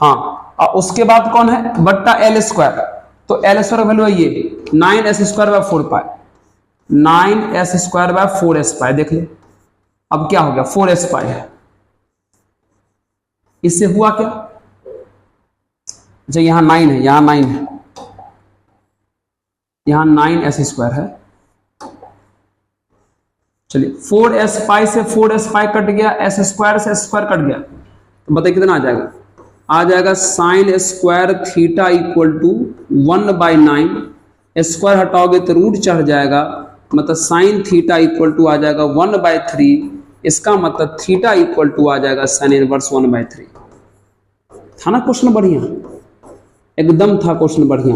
हाँ और उसके बाद कौन है बट्टा एल स्क्वायर, तो एल स्क्वायर वैल्यू है ये 9s square by 4 pi, 9s square by 4s पाई। देख ले अब क्या हो गया 4s पाई है, इससे हुआ क्या, अच्छा यहां 9 है, यहां 9 है, यहां 9s स्क्वायर है। चलिए 4s पाई से 4s पाई कट गया, एस स्क्वायर से स्क्वायर कट गया, तो बताइए कितना आ जाएगा, आ जाएगा sine square theta equal to 1/9, square हटाओगे तो रूट चढ़ जाएगा, मतलब साइन थीटा इक्वल टू आ जाएगा 1/3, इसका मतलब थीटा इक्वल टू आ जाएगा साइन इनवर्स 1/3। था ना क्वेश्चन बढ़िया, एकदम था क्वेश्चन बढ़िया।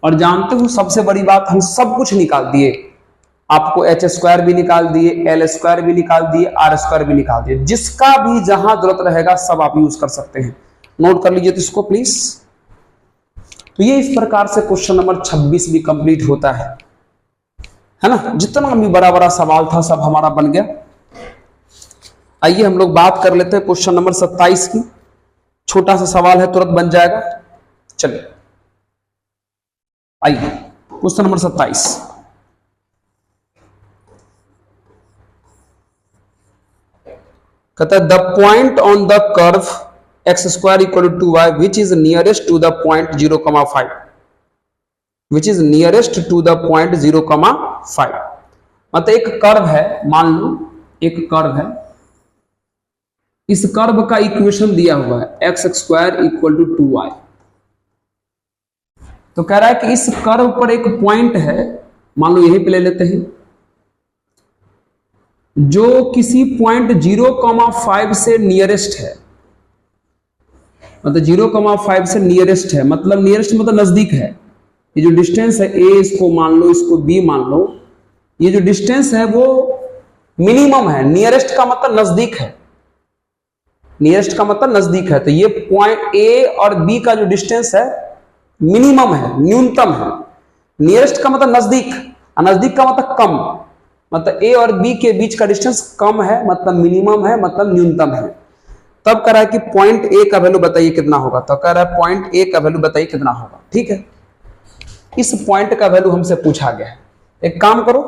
और जानते हो सबसे बड़ी बात, हम सब कुछ निकाल दिए, आपको एच स्क्वायर भी निकाल दिए, एल स्क्वायर भी निकाल दिए, आर स्क्वायर भी निकाल दिए, जिसका भी जहां जरूरत रहेगा सब आप यूज कर सकते हैं। नोट कर लीजिए तो इसको प्लीज। तो ये इस प्रकार से क्वेश्चन नंबर 26 भी कंप्लीट होता है ना। जितना भी बड़ा बड़ा सवाल था सब हमारा बन गया। आइए हम लोग बात कर लेते हैं क्वेश्चन नंबर 27 की। छोटा सा सवाल है, तुरंत बन जाएगा। चलिए आइए क्वेश्चन नंबर 27। कहता है the point on the curve x square equal to 2y which is nearest to the point 0,5, which is nearest to the point 0,5। मतलब एक कर्व है, मान लो एक कर्व है, इस कर्व का इक्वेशन दिया हुआ है x square equal to 2y। तो कह रहा है कि इस कर्व पर एक पॉइंट है, मान लो यहीं पे ले लेते हैं, जो किसी पॉइंट 0,5 से नियरेस्ट है, मतलब 0,5 से नियरेस्ट है, मतलब नियरेस्ट मतलब नजदीक है। ये जो डिस्टेंस है a, इसको मान लो, इसको b मान लो, ये जो डिस्टेंस है वो मिनिमम है। नियरेस्ट का मतलब नजदीक है, नियरेस्ट का मतलब नजदीक है। तो ये पॉइंट a और b का जो डिस्टेंस है मिनिमम है, न्यूनतम है। नियरेस्ट का मतलब नजदीक, नजदीक का मतलब कम, मतलब a और b के बीच का डिस्टेंस कम है, मतलब मिनिमम है, मतलब न्यूनतम है। तब कह रहा है कि पॉइंट ए का वैल्यू बताइए कितना होगा। तो कह रहा है पॉइंट ए का वैल्यू बताइए कितना होगा। ठीक है, इस पॉइंट का वैल्यू हमसे पूछा गया है। एक काम करो,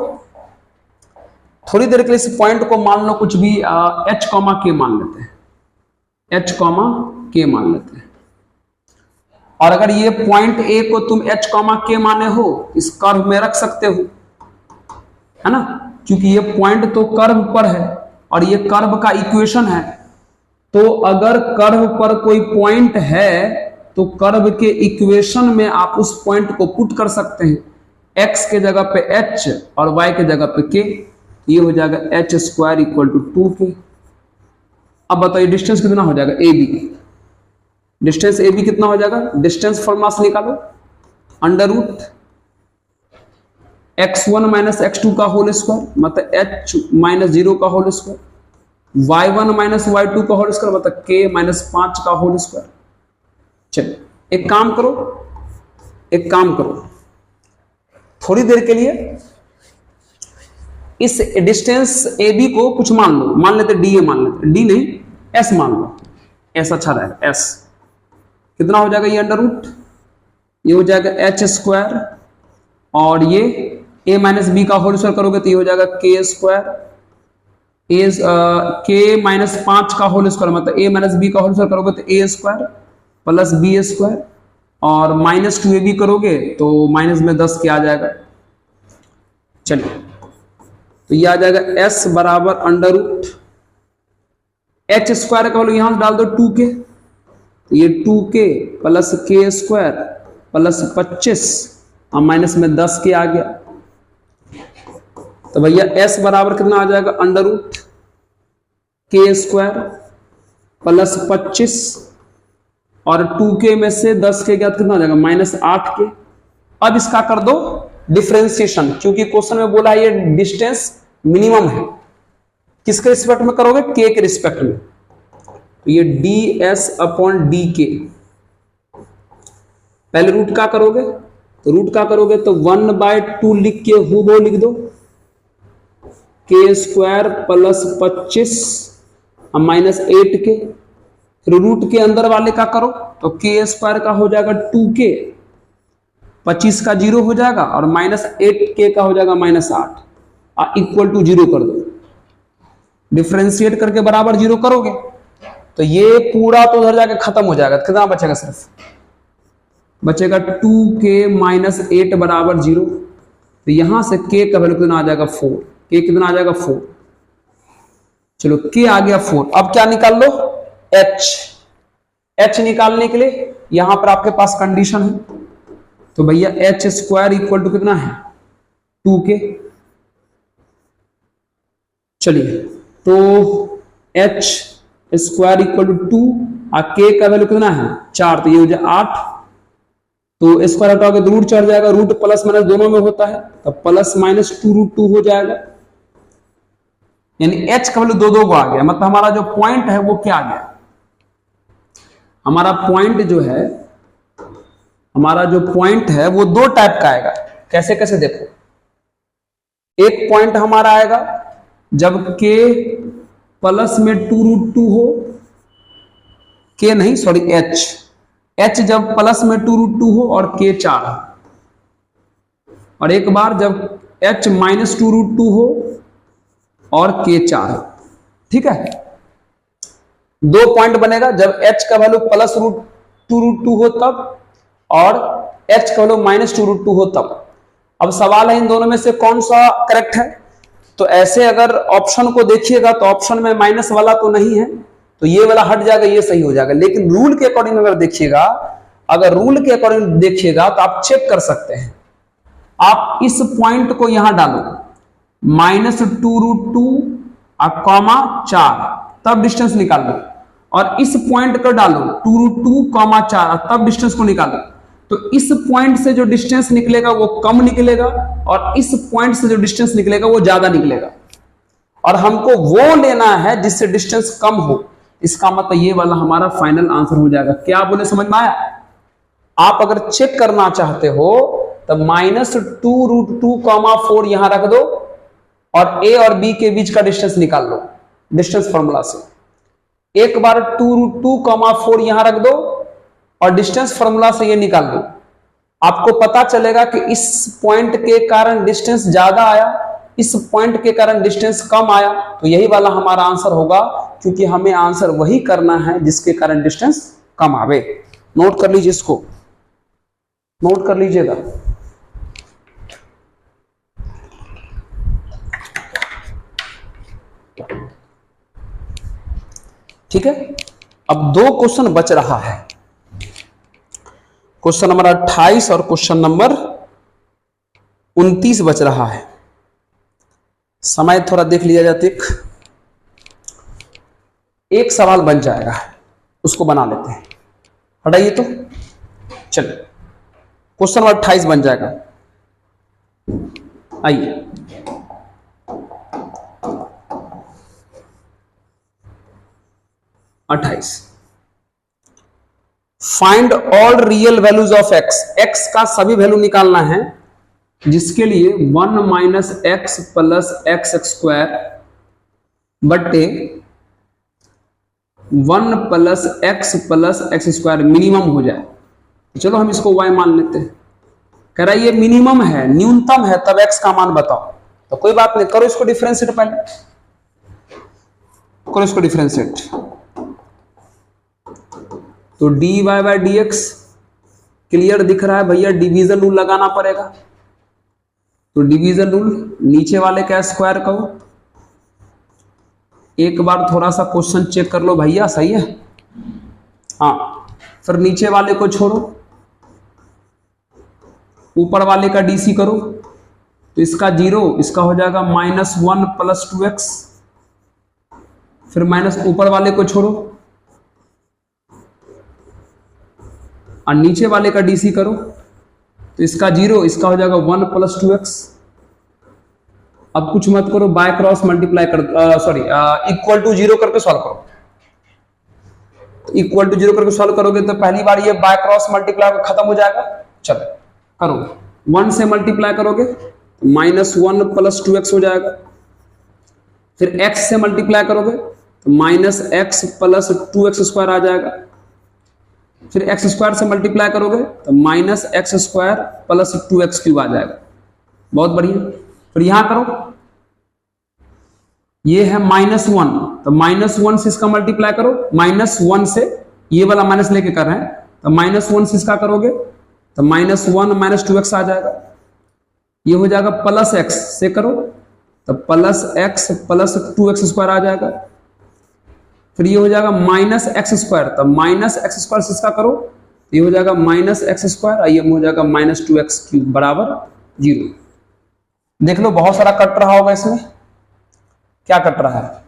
थोड़ी देर के लिए इस पॉइंट को मान लो कुछ भी h, k मान लेते हैं, h, k मान लेते हैं। और अगर ये पॉइंट ए को तुम h, k माने हो, इस कर्व में रख सकते हो, है ना, क्योंकि ये पॉइंट तो कर्व पर है, और ये कर्व का इक्वेशन है। तो अगर कर्व पर कोई पॉइंट है तो कर्व के इक्वेशन में आप उस पॉइंट को पुट कर सकते हैं, x के जगह पे h और y के जगह पे k, ये हो जाएगा h square equal to 2k। अब बताइए डिस्टेंस कितना हो जाएगा, AB। डिस्टेंस AB कितना हो जाएगा, डिस्टेंस फॉर्मूला से निकालो, under root x1 minus x2 का होल स्क्वायर मतलब h माइनस 0 का whole square, y1 minus y2 का होल स्क्वायर मतलब k माइनस 5 का होल स्क्वायर। चलिए एक काम करो, थोड़ी देर के लिए इस डिस्टेंस AB को कुछ मान लो, मान लेते DA, मान लेते D नहीं S मान लो, S अच्छा रहेगा, S कितना हो जाएगा, ये अंडर रूट, ये हो जाएगा h स्क्वायर और ये a माइनस बी का होल स्क्वायर करोगे तो ये हो जाएगा k स्क्वायर, k माइनस 5 का होल स्क्वायर मतलब a माइनस बी का होल स्क्वायर करोगे तो a square plus B square और माइनस 2ab करोगे तो माइनस में 10 के आ जाएगा। चलिए तो ये आ जाएगा s बराबर अंडर रूट h स्क्वायर का वैल्यू यहां डाल दो 2k, ये 2k plus k square plus 25 और माइनस में 10 के आ गया। तो भैया s बराबर कितना आ जाएगा, under root k square plus 25 और 2k में से 10 के गया कितना आ जाएगा, माइनस 8k। अब इसका कर दो डिफरेंशिएशन, क्योंकि क्वेश्चन में बोला है ये डिस्टेंस मिनिमम है, किसके रिस्पेक्ट में करोगे, k के रिस्पेक्ट में। तो ये ds अपॉन dk, पहले रूट का करोगे तो 1/2 लिख के हूबहू लिख दो, k स्क्वायर प्लस 25 और माइनस 8k। फिर रूट के अंदर वाले का करो तो k स्क्वायर का हो जाएगा 2k, 25 का 0 हो जाएगा और माइनस 8k का हो जाएगा माइनस 8 इक्वल टू 0 कर दो। डिफरेंशिएट करके बराबर 0 करोगे तो ये पूरा तो उधर जाके खत्म हो जाएगा, कितना बचेगा, सिर्फ बचेगा 2k माइनस 8 बराबर 0। तो यहां से k का वैल्यू कितना आ जाएगा, 4, k कितना आ जाएगा 4। चलो k आ गया 4, अब क्या निकाल लो, h निकालने के लिए यहां पर आपके पास कंडीशन है, तो भैया h स्क्वायर इक्वल टू कितना है, 2k। चलिए तो h स्क्वायर इक्वल टू 2 और k का वैल्यू कितना है 4, तो ये हो जाए 8। तो स्क्वायर हटाओगे तो रूट चढ़ जाएगा, रूट प्लस माइनस दोनों में होता है, तो प्लस माइनस 2√2 हो जाएगा, यानी h का वैल्यू 2 को आ गया। मतलब हमारा जो पॉइंट है वो क्या आ गया, हमारा पॉइंट है वो 2 टाइप का आएगा। कैसे कैसे देखो, एक पॉइंट हमारा आएगा जब k प्लस में 2√2 हो, k नहीं सॉरी h जब प्लस में 2√2 हो और k 4 हो, और एक बार जब h माइनस 2√2 हो और k 4 हो। ठीक है, 2 पॉइंट बनेगा जब h का वैल्यू प्लस 2√2 हो तब और h का वैल्यू माइनस 2√2 हो तब। अब सवाल है इन दोनों में से कौन सा करेक्ट है, तो ऐसे अगर ऑप्शन को देखिएगा तो ऑप्शन में माइनस वाला तो नहीं है, तो ये वाला हट जाएगा, ये सही हो जाएगा। लेकिन रूल के अकॉर्डिंग अगर देखिएगा, तो आप चेक कर सकते हैं। आप इस पॉइंट को यहां डालो माइनस 2√2 कॉमा 4, तब डिस्टेंस निकाल लो, और इस पॉइंट को डालो 2√2 कॉमा 4 तब डिस्टेंस को निकालो। तो इस पॉइंट से जो डिस्टेंस निकलेगा वो कम निकलेगा और इस पॉइंट से जो डिस्टेंस निकलेगा वो ज्यादा निकलेगा, और हमको वो लेना है जिससे डिस्टेंस कम हो। इसका मतलब ये वाला हमारा फाइनल आंसर हो जाएगा। क्या बोले, समझ में आया? आप अगर चेक करना चाहते हो तो माइनस 2√2,4 यहां रख दो और a और b के बीच का डिस्टेंस निकाल लो डिस्टेंस फॉर्मूला से। एक बार 2√2,4 यहां रख दो और डिस्टेंस फॉर्मूला से ये निकाल दो। आपको पता चलेगा कि इस पॉइंट के कारण डिस्टेंस ज्यादा आया, इस पॉइंट के कारण डिस्टेंस कम आया, तो यही वाला हमारा आंसर होगा, क्योंकि हमें आंसर वही करना है जिसके कारण डिस्टेंस कम आवे। नोट कर लीजिए, इसको नोट कर लीजिएगा। ठीक है, अब 2 क्वेश्चन बच रहा है, क्वेश्चन नंबर 28 और क्वेश्चन नंबर 29 बच रहा है। समय थोड़ा देख लिया जाए, एक सवाल बन जाएगा, उसको बना लेते हैं, हटाइए तो चलिए, क्वेश्चन नंबर 28 बन जाएगा। आइए, find all real values of x, x का सभी वैल्यू निकालना है, जिसके लिए 1 minus x plus x square बट्टे 1 प्लस एक्स स्क्वायर मिनिमम हो जाए। चलो हम इसको y मान लेते हैं, कह रहा है ये मिनिमम है, न्यूनतम है, तब x का मान बताओ। तो कोई बात नहीं, करो इसको डिफरेंशिएट, पहले करो इसको डिफरेंशिएट। तो dy बाय dx क्लियर दिख रहा है भैया, डिवीजन रूल लगाना पड़ेगा। तो डिवीजन रूल, नीचे वाले का स्क्वायर करो, एक बार थोड़ा सा क्वेश्चन चेक कर लो भैया, सही है, हाँ, फिर नीचे वाले को छोड़ो, ऊपर वाले का डीसी करो, तो इसका 0, इसका हो जाएगा -1 प्लस 2x, फिर माइनस ऊपर वाले को छोड़ो और नीचे वाले का डीसी करो, तो इसका 0, इसका हो जाएगा 1 प्लस 2x। अब कुछ मत करो, बाय क्रॉस मल्टीप्लाई कर, सॉरी, इक्वल टू 0 करके सॉल्व करो। इक्वल टू 0 करके सॉल्व करोगे तो पहली बार ये बाय क्रॉस मल्टीप्लाई खत्म हो जाएगा। चलो करो, 1 से मल्टीप्लाई करोगे तो -1 प्लस 2x हो जाएगा, फिर x से मल्टीप्लाई करोगे तो -x प्लस 2x स्क्वायर आ जाएगा, फिर x स्क्वायर से मल्टीप्लाई करोगे तो -x square plus 2x cube आ जाएगा। बहुत बढ़िया, फिर यहां करो, ये है -1, तो -1 से इसका मल्टीप्लाई करो, -1 से ये वाला माइनस लेके कर रहे हैं, तो -1 से इसका करोगे तो -1 - 2x आ जाएगा, ये हो जाएगा प्लस x से करो तो plus x plus 2x square आ जाएगा, फिर ये हो जाएगा -x स्क्वायर, तो -x स्क्वायर से इसका करो तो ये हो जाएगा -x स्क्वायर, ये हो जाएगा -2x क्यूब बराबर 0। देख लो बहुत सारा कट रहा होगा, इसमें क्या कट रहा है,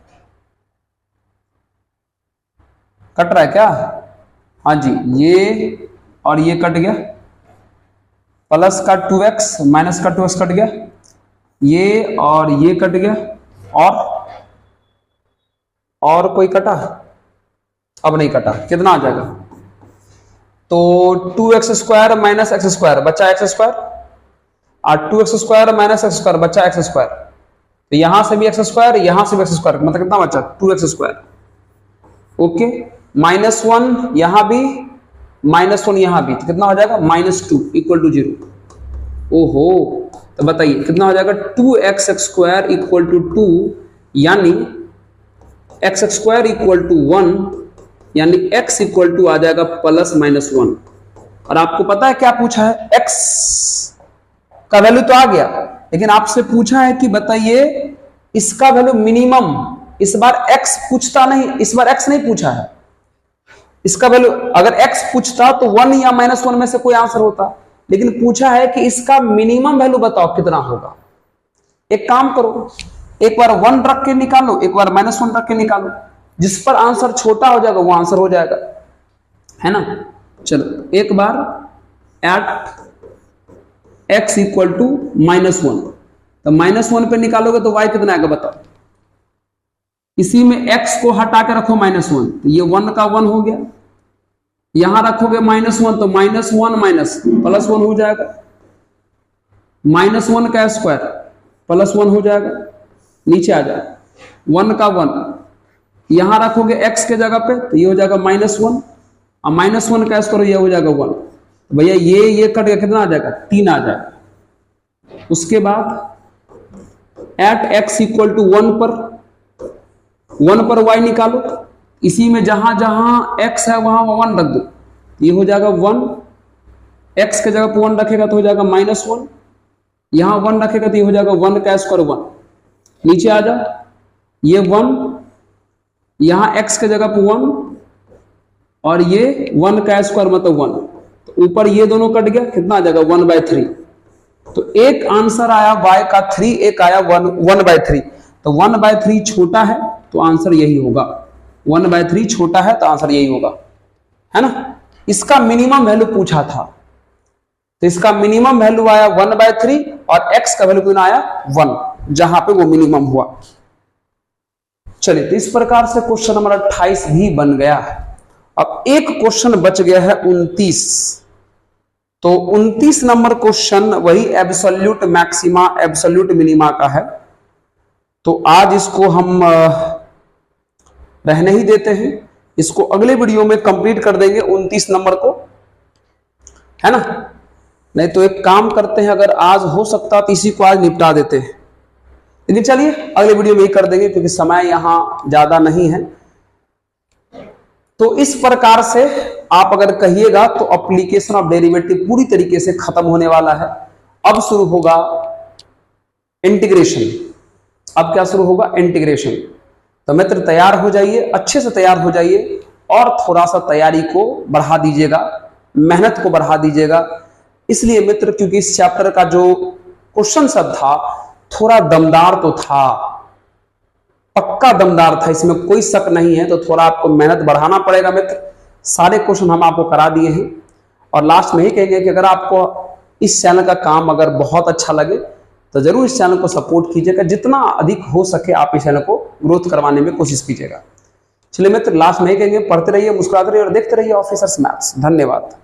कट रहा है क्या, हाँ जी, ये और ये कट गया, प्लस का 2x माइनस का 2x कट गया, ये और ये कट गया, और कोई कटा, अब नहीं कटा, कितना आ जाएगा, तो 2x square minus x square बचा x स्क्वायर, और 2x square minus x square बचा x स्क्वायर, तो यहां से भी x स्क्वायर, यहां से भी x स्क्वायर, मतलब कितना बचा 2x स्क्वायर। ओके, -1 यहां भी, -1 यहां भी, तो कितना हो जाएगा -2 इक्वल टू 0। ओहो, तो बताइए कितना हो जाएगा, 2x स्क्वायर इक्वल टू 2, यानी x स्क्वायर इक्वल टू 1, यानी x इक्वल टू आ जाएगा +-1। और आपको पता है क्या पूछा है, x का वैल्यू तो आ गया, लेकिन आपसे पूछा है कि बताइए इसका वैल्यू मिनिमम, इस बार x पूछता नहीं, इस बार x नहीं पूछा है, इसका वैल्यू अगर x पूछता तो 1 या -1 में से कोई आंसर होता, लेकिन पूछा है कि इसका मिनिमम वैल्यू बताओ कितना होगा। एक काम करो, एक बार 1 रख के निकालो, एक बार -1 रख के निकालो, जिस पर आंसर छोटा हो जाएगा वो आंसर हो जाएगा, है ना। चलो एक बार एट x इक्वल टू -1, तो -1 पे निकालोगे तो y कितना आएगा बताओ। इसी में x को हटा के रखो -1, तो ये 1 का 1 हो गया, यहां रखोगे -1 तो -1 माइनस +1 हो जाएगा, -1 का स्क्वायर +1 हो जाएगा, नीचे आ जाएगा 1 का 1, यहां रखोगे x के जगह पे तो ये हो जाएगा -1, और -1 का स्क्वायर ये हो जाएगा 1, तो भैया ये कट गया, कितना आ जाएगा 3 आ जाएगा। उसके बाद एट x इक्वल टू 1 पर y निकालो, इसी में जहां जहां x है वहां 1 रख दो, ये हो जाएगा 1, x के जगह पर 1 रखेगा तो हो जाएगा -1, यहां 1 रखेगा तो ये हो जाएगा 1 का स्क्वायर 1, नीचे आ जाओ, ये 1 यहां x की जगह पर 1 और ये 1 का स्क्वायर मतलब 1, तो ऊपर ये दोनों कट गया, कितना आ जाएगा 1/3। तो एक आंसर आया y का 3, एक आया 1/3। तो 1/3 छोटा है तो आंसर यही होगा, 1/3 छोटा है तो आंसर यही होगा, है ना। इसका मिनिमम वैल्यू पूछा था, तो इसका मिनिमम वैल्यू आया 1/3 और x का वैल्यू कितना आया 1, जहां पे वो मिनिमम हुआ। चलिए, तो इस प्रकार से क्वेश्चन नंबर 28 भी बन गया है। अब एक क्वेश्चन बच गया है 29। तो 29 नंबर क्वेश्चन वही एब्सोल्यूट मैक्सिमा एब्सोल्यूट मिनिमा का है। तो आज इसको हम रहने ही देते हैं, इसको अगले वीडियो में कंप्लीट कर देंगे 29 नंबर को, है ना। नहीं तो एक काम करते हैं, अगर आज हो सकता तो इसी को आज निपटा देते हैं, लेकिन चलिए अगले वीडियो में ही कर देंगे क्योंकि समय यहां ज्यादा नहीं है। तो इस प्रकार से आप अगर कहिएगा तो एप्लीकेशन ऑफ डेरिवेटिव पूरी तरीके से खत्म होने वाला है। अब शुरू होगा इंटीग्रेशन। अब क्या शुरू होगा? इंटीग्रेशन। तो मित्र तैयार हो जाइए, अच्छे से तैयार हो जाइए और थोड़ा सा तैयारी को बढ़ा दीजिएगा, मेहनत को बढ़ा दीजिएगा। इसलिए मित्र क्योंकि इस चैप्टर का जो क्वेश्चन सब था थोड़ा दमदार तो था, पक्का दमदार था, इसमें कोई शक नहीं है। तो थोड़ा आपको मेहनत बढ़ाना पड़ेगा मित्र। सारे क्वेश्चन हम आपको करा दिए हैं और लास्ट में ही कहेंगे कि अगर आपको इस चैनल का काम अगर बहुत अच्छा लगे तो जरूर इस चैनल को सपोर्ट कीजिएगा, जितना अधिक हो सके आप इस चैनल को ग्रोथ करवाने में कोशिश कीजिएगा। चलिए मित्र, लास्ट में ही कहेंगे पढ़ते रहिए, मुस्कुराते रहिए और देखते रहिए ऑफिसर्स मैथ्स। धन्यवाद।